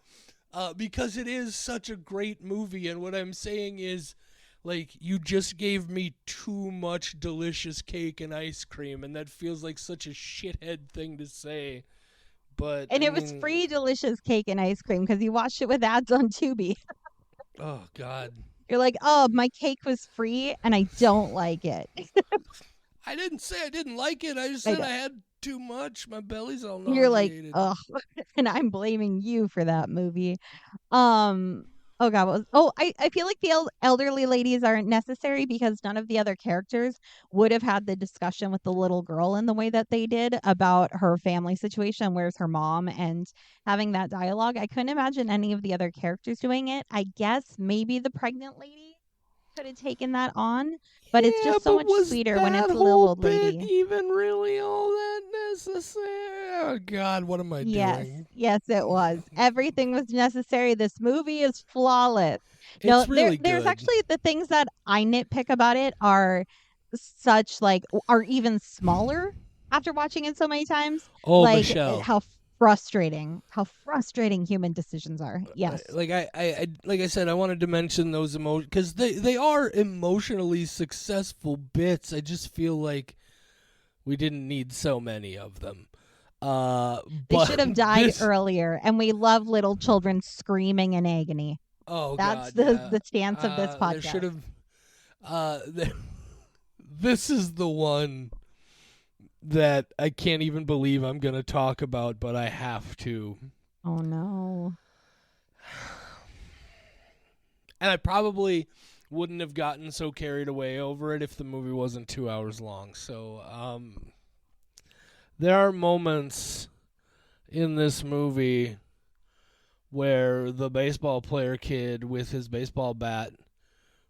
because it is such a great movie. And what I'm saying is, like, you just gave me too much delicious cake and ice cream, and that feels like such a shithead thing to say. But And I it was mean, free delicious cake and ice cream because you watched it with ads on Tubi. oh God, You're like, oh, my cake was free and I don't like it. I didn't say I didn't like it. I just I said know. I had too much. My belly's all You're like, nauseated. ugh. And I'm blaming you for that movie. Um, oh God, I feel like the elderly ladies aren't necessary because none of the other characters would have had the discussion with the little girl in the way that they did about her family situation, where's her mom, and having that dialogue. I couldn't imagine any of the other characters doing it. I guess maybe the pregnant lady could have taken that on, but it's Yeah, just so but much was sweeter when that it's a little whole old bit lady. even really all that necessary? Oh God, what am I Yes, doing? yes, it was. Everything was necessary. This movie is flawless. No, It's really there's good. actually the things that I nitpick about it are such like are even smaller after watching it so many times. Oh, Like Michelle. how frustrating human decisions are. Yes, Like I said, I wanted to mention those emotions because they are emotionally successful bits. I just feel like we didn't need so many of them. they should But have died this, earlier, and we love little children screaming in agony. oh That's God, yeah. the stance of this There should podcast. have. Uh, this is the one that I can't even believe I'm gonna talk about, but I have to. Oh no. And I probably wouldn't have gotten so carried away over it if the movie wasn't 2 hours long. So, there are moments in this movie where the baseball player kid with his baseball bat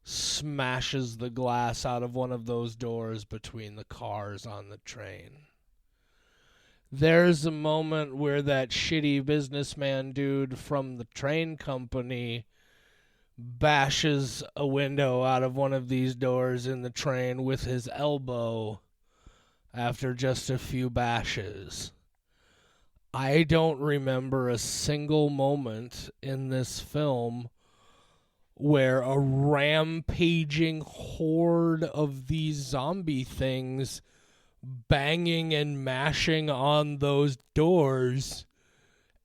smashes the glass out of one of those doors between the cars on the train. There's a moment where that shitty businessman dude from the train company bashes a window out of one of these doors in the train with his elbow after just a few bashes. I don't remember a single moment in this film where a rampaging horde of these zombie things banging and mashing on those doors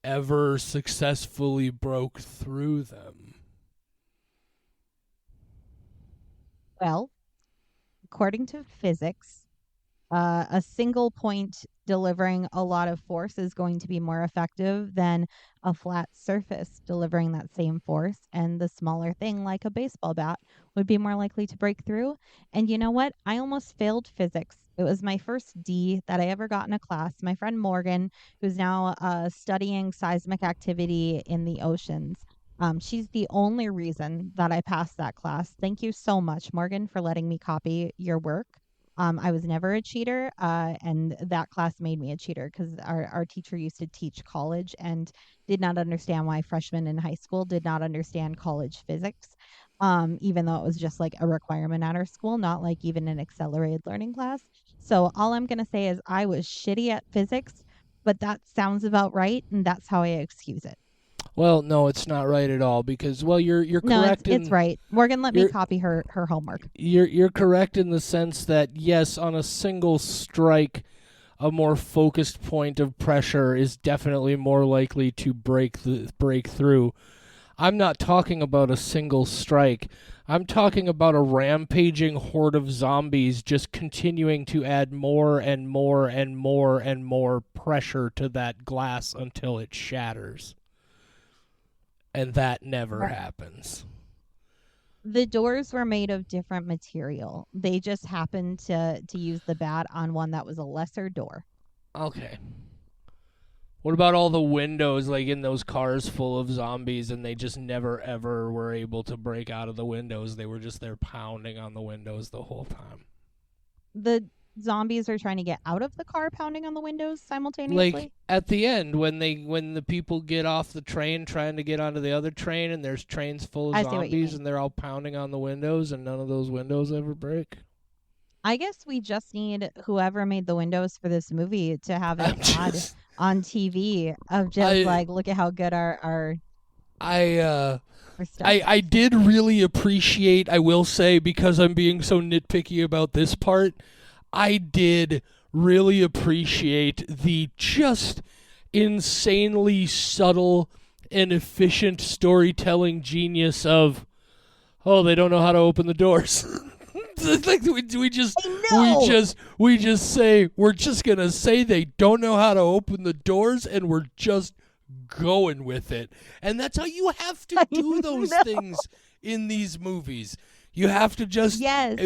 ever successfully broke through them. Well, according to physics, a single point delivering a lot of force is going to be more effective than a flat surface delivering that same force. And the smaller thing, like a baseball bat, would be more likely to break through. And you know what? I almost failed physics. It was my first D that I ever got in a class. My friend Morgan, who's now studying seismic activity in the oceans. She's the only reason that I passed that class. Thank you so much, Morgan, for letting me copy your work. I was never a cheater, and that class made me a cheater because our teacher used to teach college and did not understand why freshmen in high school did not understand college physics, even though it was just like a requirement at our school, not like even an accelerated learning class. So all I'm going to say is I was shitty at physics, but that sounds about right, and that's how I excuse it. Well, no, it's not right at all because well, you're No, correct it's in right. Morgan let me you're copy her homework. you're correct in the sense that yes, on a single strike, a more focused point of pressure is definitely more likely to break through. I'm not talking about a single strike. I'm talking about a rampaging horde of zombies just continuing to add more and more and more and more pressure to that glass until it shatters. And that never happens. The doors were made of different material. They just happened to use the bat on one that was a lesser door. Okay. What about all the windows, like in those cars full of zombies, and they just never ever were able to break out of the windows? They were just there pounding on the windows the whole time. The zombies are trying to get out of the car, pounding on the windows Like simultaneously. at the end, when the people get off the train trying to get onto the other train, and there's trains full of I see what you zombies, mean. and they're all pounding on the windows, and none of those windows ever break. I guess we just need whoever made the windows for this movie to have an I'm ad just, on TV of just I, like, look at how good I, uh, our stuff I is. did really appreciate, I will say, because I'm being so nitpicky about this part, I did really appreciate the just insanely subtle and efficient storytelling genius of, oh, they don't know how to open the doors. It's like we just I we know. just we just say we're just gonna say they don't know how to open the doors, and we're just going with it. And that's how you have to I do those know. things in these movies. You have to just Yes.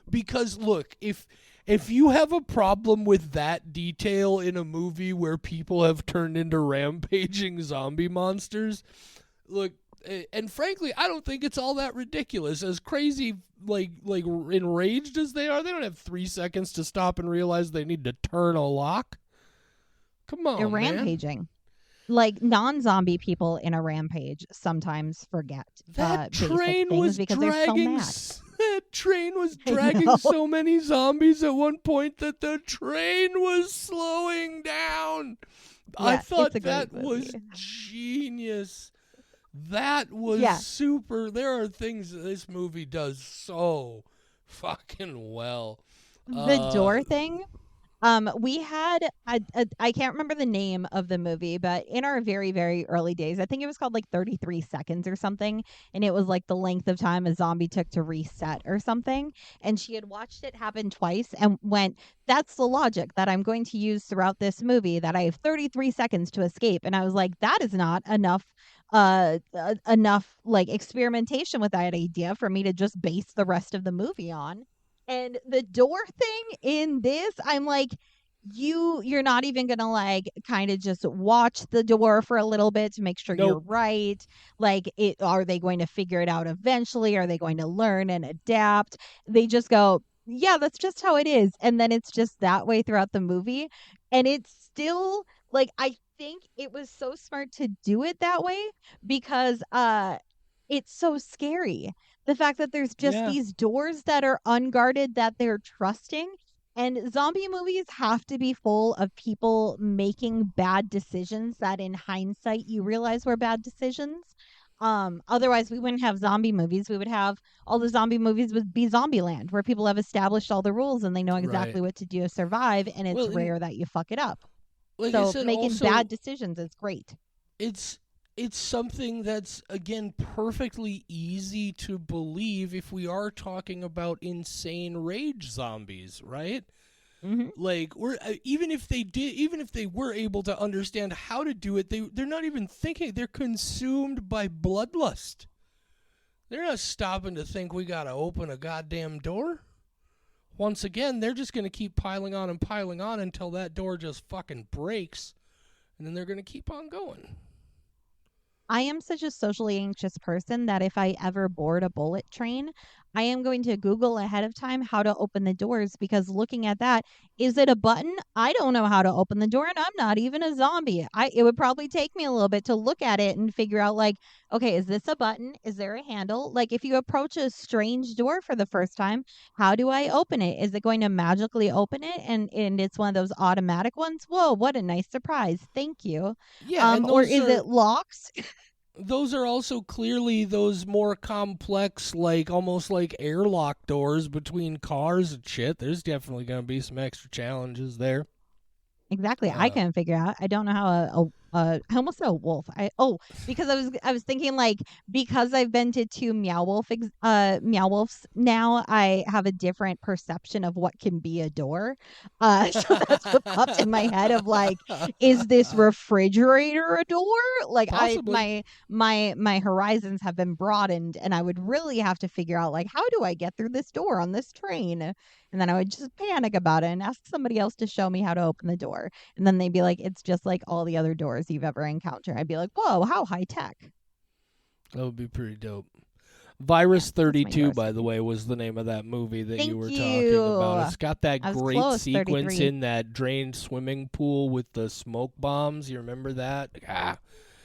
because look, if you have a problem with that detail in a movie where people have turned into rampaging zombie monsters, look, and frankly, I don't think it's all that ridiculous. As crazy, like enraged as they don't have 3 seconds to stop and realize they need to turn a lock. Come They're on, man. rampaging. Like non-zombie people in a rampage sometimes forget That basic train things was because they're so dragging. mad. That train was I dragging know. so many zombies at one point that the train was slowing down. I Yeah, it's a thought great that movie. was genius. That was Yeah. super. There are things that this movie does so fucking well. The Uh, door thing. We had I can't remember the name of the movie, but in our very, very early days, I think it was called like 33 seconds or something. And it was like the length of time a zombie took to reset or something. And she had watched it happen twice and went, that's the logic that I'm going to use throughout this movie, that I have 33 seconds to escape. And I was like, that is not enough like experimentation with that idea for me to just base the rest of the movie on. And the door thing in this, I'm like, you're not even gonna like kind of just watch the door for a little bit to make sure you're nope. right. Like, it are they going to figure it out eventually? Are they going to learn and adapt? They just go, yeah, that's just how it is. And then it's just that way throughout the movie. And it's still like, I think it was so smart to do it that way because it's so scary. The fact that there's just Yeah, these doors that are unguarded that they're trusting. And zombie movies have to be full of people making bad decisions that in hindsight you realize were bad decisions. Otherwise we wouldn't have zombie movies. We would have all the zombie movies would be Zombieland, where people have established all the rules and they know right. exactly what to do to survive, and it's Well, and rare that you fuck it up. like I So said, making bad also decisions is great. it's it's something that's again perfectly easy to believe if we are talking about insane rage zombies, right? Hmm. Like we're even if they were able to understand how to do it, they're not even thinking. They're consumed by bloodlust. They're not stopping to think we gotta open a goddamn door. Once again, they're just gonna keep piling on until that door just fucking breaks, and then they're gonna keep on going. I am such a socially anxious person that if I ever board a bullet train, I am going to Google ahead of time how to open the doors, because looking at that, is it a button? I don't know how to open the door and I'm not even a zombie. It would probably take me a little bit to look at it and figure out like, okay, is this a button? Is there a handle? Like, if you approach a strange door for the first time, how do I open it? Is it going to magically open it and it's one of those automatic ones? Whoa, what a nice surprise. Thank you. Yeah, and Or is it locks? those are also clearly those more complex, like almost like airlock doors between cars and shit. There's definitely going to be some extra challenges there. Exactly. I Uh, can't figure out. I don't know how a I almost said a wolf. Because I was thinking like because I've been to two Meow Wolves now, I have a different perception of what can be a door. So that's what popped in my head of like, is this refrigerator a door? Like I Possibly. my horizons have been broadened, and I would really have to figure out like, how do I get through this door on this train? And then I would just panic about it and ask somebody else to show me how to open the door. And then they'd be like, it's just like all the other doors you've ever encountered. I'd be like, whoa, how high tech. That would be pretty dope. Yeah, Virus that's my 32, door by the story. way, was the name of that movie that you Thank were talking about. you. It's got that I was great close, sequence 33. in that drained swimming pool with the smoke bombs. You remember that?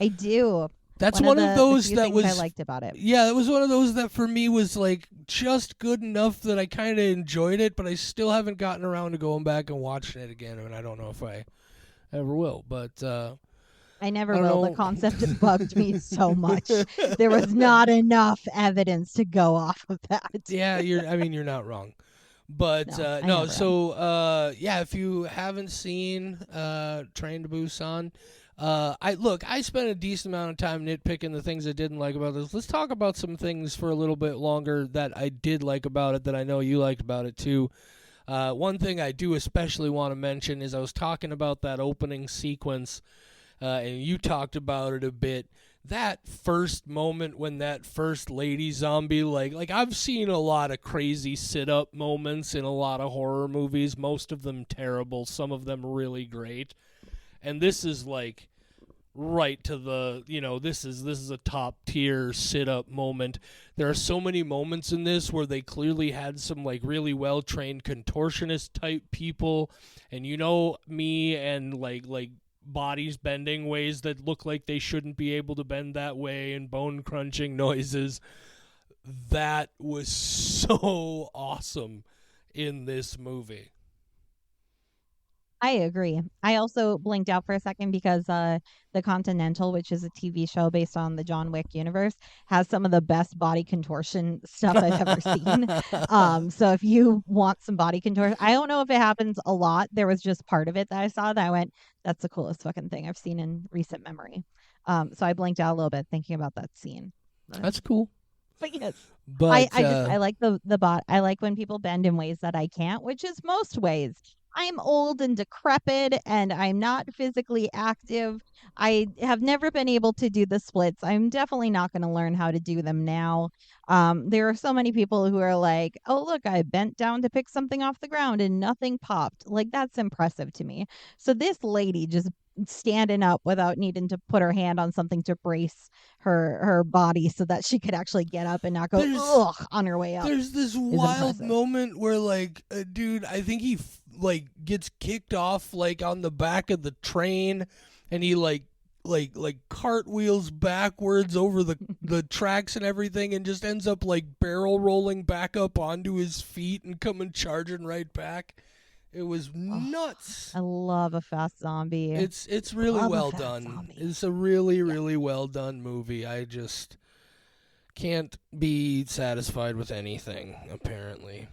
I do. That's One of one of the those few that things I was, liked about it. yeah, that was one of those that for me was like just good enough that I kind of enjoyed it, but I still haven't gotten around to going back and watching it again, and I don't know if I ever will. But I I never will. The don't concept bugged me so much. There was know. not enough evidence to go off of that. Yeah, you're not wrong. But No, I no, never am. so yeah, if you haven't seen Train to Busan, I spent a decent amount of time nitpicking the things I didn't like about this. Let's talk about some things for a little bit longer that I did like about it that I know you liked about it too. One thing I do especially want to mention is I was talking about that opening sequence, and you talked about it a bit. That first moment when that first lady zombie, like I've seen a lot of crazy sit up moments in a lot of horror movies, most of them terrible, some of them really great. And this is like right to the, this is a top tier sit up moment. There are so many moments in this where they clearly had some like really well trained contortionist type people, and me and like bodies bending ways that look like they shouldn't be able to bend that way, and bone crunching noises. That was so awesome in this movie. I agree. I also blinked out for a second because The Continental, which is a TV show based on the John Wick universe, has some of the best body contortion stuff I've ever seen. So if you want some body contortion, I don't know if it happens a lot. There was just part of it that I saw that I went, that's the coolest fucking thing I've seen in recent memory. So I blinked out a little bit thinking about that scene. But, That's cool. but yes, I But I just I like the bot. I like when people bend in ways that I can't, which is most ways. I'm old and decrepit and I'm not physically active. I have never been able to do the splits. I'm definitely not going to learn how to do them now. There are so many people who are like, "Oh, look, I bent down to pick something off the ground and nothing popped." Like that's impressive to me. So this lady just standing up without needing to put her hand on something to brace her body so that she could actually get up and not go there's ugh on her way up there's this is wild impressive. moment where like a dude, I think he like gets kicked off like on the back of the train, and he like cartwheels backwards over the tracks and everything, and just ends up like barrel rolling back up onto his feet and coming charging right back. It was Oh, nuts. I love a fast zombie. It's really Love a well fast done. zombie. It's a really Yeah. really well done movie. I just can't be satisfied with anything apparently.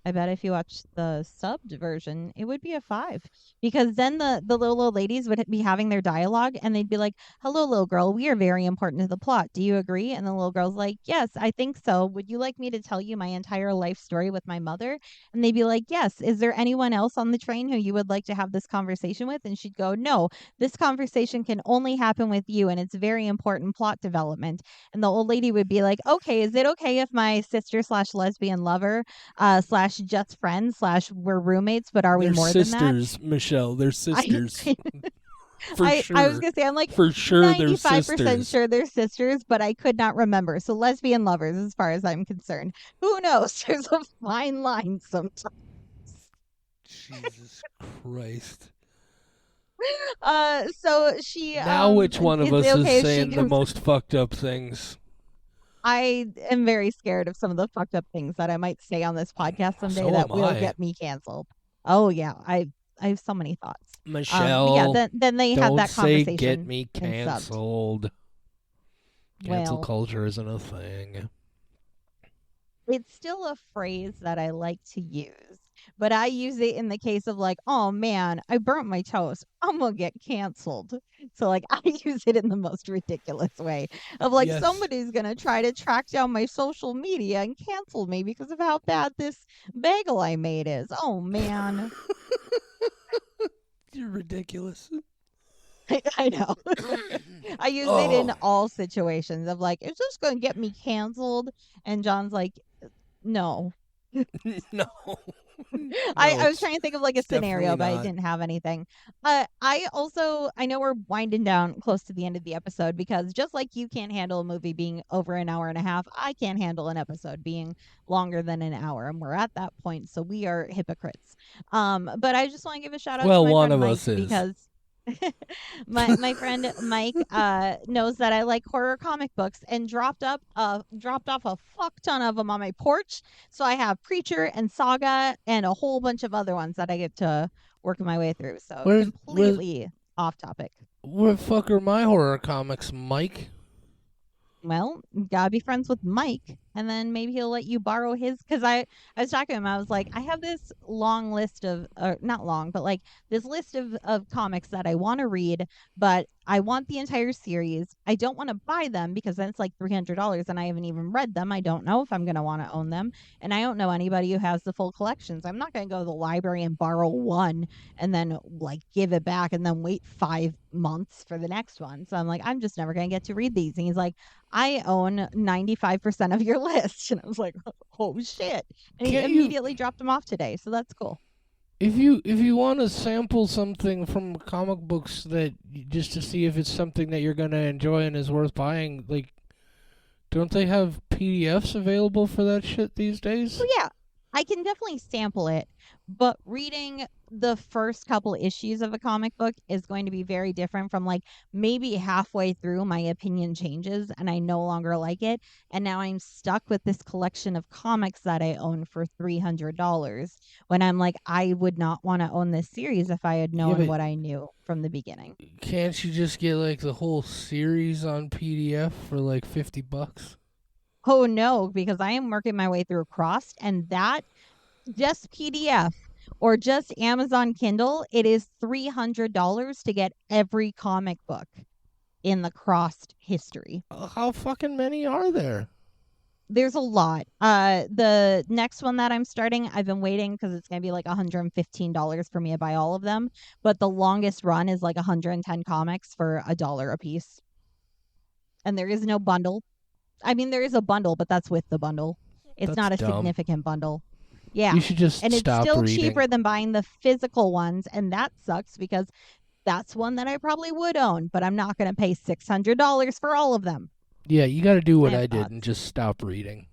I bet if you watch the subbed version, it would be a 5 because then the little old ladies would be having their dialogue and they'd be like, "Hello, little girl, we are very important to the plot. Do you agree?" And the little girl's like, "Yes, I think so. Would you like me to tell you my entire life story with my mother?" And they'd be like, "Yes. Is there anyone else on the train who you would like to have this conversation with?" And she'd go, "No, this conversation can only happen with you, and it's very important plot development." And the old lady would be like, "Okay, is it okay if my sister slash lesbian lover slash just friends slash we're roommates, but are we They're more than that?" sisters, Michelle. They're I sisters. For I was sure. gonna say I'm like For sure they're 95% sisters. sure they're sisters, but I could not remember. So lesbian lovers, as far as I'm concerned. Who knows? There's a fine line sometimes. Jesus Christ. So she Now which one of is it us is okay if she saying the comes? most fucked up things? I am very scared of some of the fucked up things that I might say on this podcast someday So that am will I. get me canceled. Oh yeah, I have so many thoughts. But yeah, Michelle, then they had don't that say get conversation me in subbed. canceled. Cancel Well, culture isn't a thing. it's still a phrase that I like to use. but I use it in the case of like, oh man, I burnt my toast. I'm gonna get canceled. So like I use it in the most ridiculous way of like Yes. somebody's gonna try to track down my social media and cancel me because of how bad this bagel I made is. Oh man. You're ridiculous. I know. I use it in Oh. all situations of like, is this going to get me canceled? And John's like, no. No. I, No, I was trying to think of like a it's definitely scenario, but I not. didn't have anything. I know we're winding down close to the end of the episode because just like you can't handle a movie being over an hour and a half, I can't handle an episode being longer than an hour. And we're at that point. So we are hypocrites. But I just want to give a shout out to Well, my one friend of Mike us is. because my friend Mike knows that I like horror comic books and dropped off a fuck ton of them on my porch. So I have Preacher and Saga and a whole bunch of other ones that I get to work my way through. So Where's completely off topic. where the fuck are my horror comics, Mike? Well, gotta be friends with Mike, and then maybe he'll let you borrow his. Because I was talking to him, I was like, I have this long list of, not long, but like this list of comics that I want to read, but I want the entire series. I don't want to buy them because then it's like $300, and I haven't even read them. I don't know if I'm gonna want to own them, and I don't know anybody who has the full collections. I'm not gonna go to the library and borrow one and then like give it back and then wait 5 months for the next one. So I'm like, I'm just never gonna get to read these. And he's like, I own 95% of your list. And I was like, oh shit. And he Can't you immediately dropped them off today. So that's cool. if you want to sample something from comic books that just to see if it's something that you're gonna enjoy and is worth buying, like don't they have PDFs available for that shit these days? So yeah, I can definitely sample it, but reading the first couple issues of a comic book is going to be very different from like maybe halfway through my opinion changes and I no longer like it. And now I'm stuck with this collection of comics that I own for $300 when I'm like, I would not want to own this series if I had Yeah, known but what I knew from the beginning. can't you just get like the whole series on PDF for like $50? Oh no, because I am working my way through Crossed and that just PDF or just Amazon Kindle, it is $300 to get every comic book in the Crossed history. How fucking many are there? There's a lot. The next one that I'm starting, I've been waiting because it's gonna be like $115 for me to buy all of them. But the longest run is like 110 comics for $1 a piece. And there is no bundle. I mean, there is a bundle, but that's with the bundle. It's That's not a dumb. significant bundle. Yeah. You should just And it's stop still reading. cheaper than buying the physical ones. And that sucks because that's one that I probably would own, but I'm not going to pay $600 for all of them. Yeah, you got to do I what have I did and thoughts. just stop reading.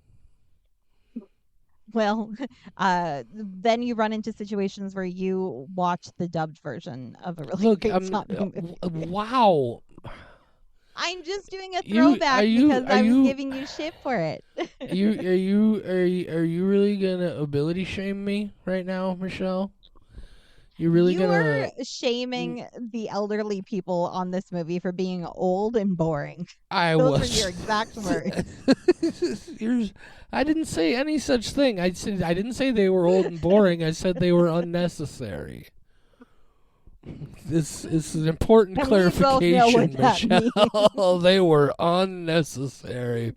Well, then you run into situations where you watch the dubbed version of a really Look, great zombie movie. wow. I'm just doing a You are throwback you because are I was you giving you shit for it. are you really gonna ability shame me right now, Michelle? You really You gonna? were shaming the elderly people on this movie for being old and boring. I Those were was. your exact words. You're- I didn't say any such thing. I didn't say they were old and boring. I said they were unnecessary. This is an important And we both know what clarification, that means. Michelle. They were unnecessary.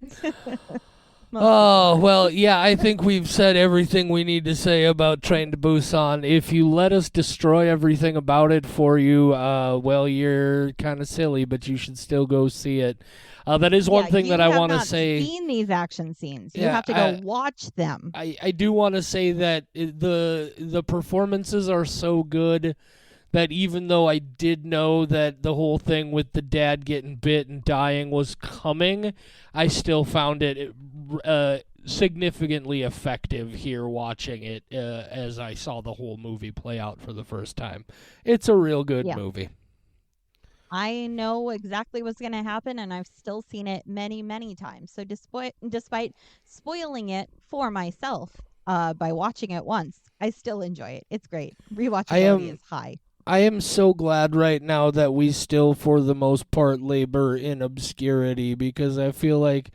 Most Oh, people well, yeah, I think we've said everything we need to say about Train to Busan. If you let us destroy everything about it for you, well, you're kind of silly, but you should still go see it. That is one yeah, thing you that I have want to not say. seen these action scenes. You Yeah, have to go watch them. I do want to say that the performances are so good that even though I did know that the whole thing with the dad getting bit and dying was coming, I still found it significantly effective here watching it as I saw the whole movie play out for the first time. It's a real good Yeah. movie. I know exactly what's going to happen, and I've still seen it many, many times. So, despite spoiling it for myself by watching it once, I still enjoy it. It's great. I Rewatchability am is high. I am so glad right now that we still, for the most part, labor in obscurity because I feel like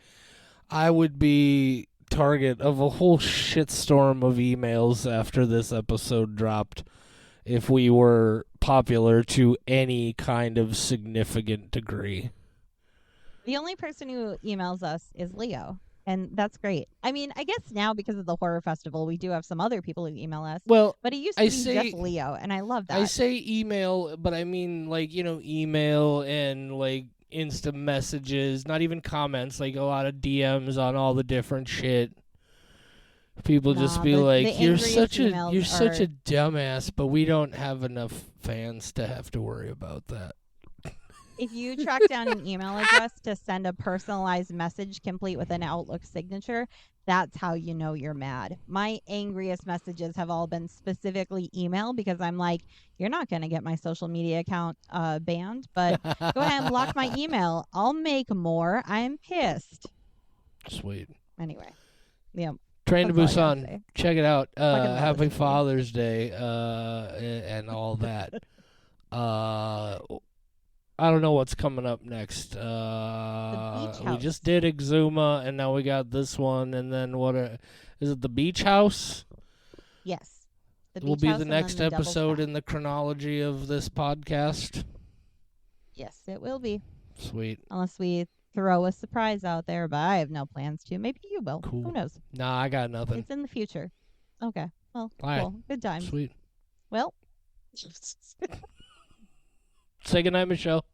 I would be target of a whole shitstorm of emails after this episode dropped if we were popular to any kind of significant degree. The only person who emails us is Leo, and that's great. I mean, I guess now because of the horror festival, we do have some other people who email us. Well, but it used to be just Leo, and I love that. I say email, but I mean, like, email and, like, Insta messages, not even comments, like a lot of DMs on all the different shit. People just be like, you're such a dumbass, but we don't have enough fans to have to worry about that. If you track down an email address to send a personalized message complete with an Outlook signature, that's how you know you're mad. My angriest messages have all been specifically email because I'm like, you're not going to get my social media account banned, but go ahead and block my email. I'll make more. I'm pissed. Sweet. Anyway, yeah. Train to Busan. Check it out. Happy Father's Day and all that. I don't know what's coming up next. We just did Exuma, and now we got this one, and then is it the Beach House? Yes. It will be the next episode in the chronology of this podcast. Yes, it will be. Sweet. Unless we throw a surprise out there, but I have no plans to. Maybe you will. Cool. Who knows? Nah, I got nothing. It's in the future. Okay. Well, Bye. Cool. Good times. Sweet. Well. Say goodnight, Michelle.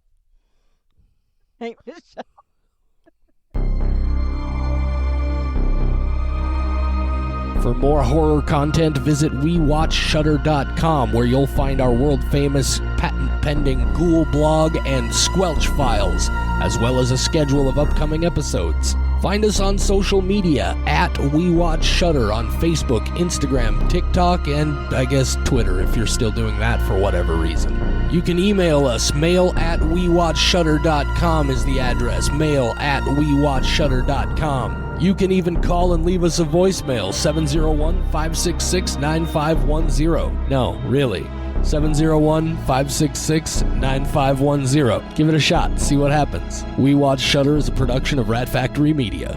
Hey, Michelle. For more horror content, visit WeWatchShudder.com, where you'll find our world-famous, patent-pending Ghoul blog and Squelch files, as well as a schedule of upcoming episodes. Find us on social media at WeWatchShudder on Facebook, Instagram, TikTok, and I guess Twitter if you're still doing that for whatever reason. You can email us. mail@WeWatchShudder.com is the address. mail@WeWatchShudder.com. You can even call and leave us a voicemail, 701-566-9510. No, really. 701-566-9510. Give it a shot. See what happens. We Watch Shudder is a production of Rat Factory Media.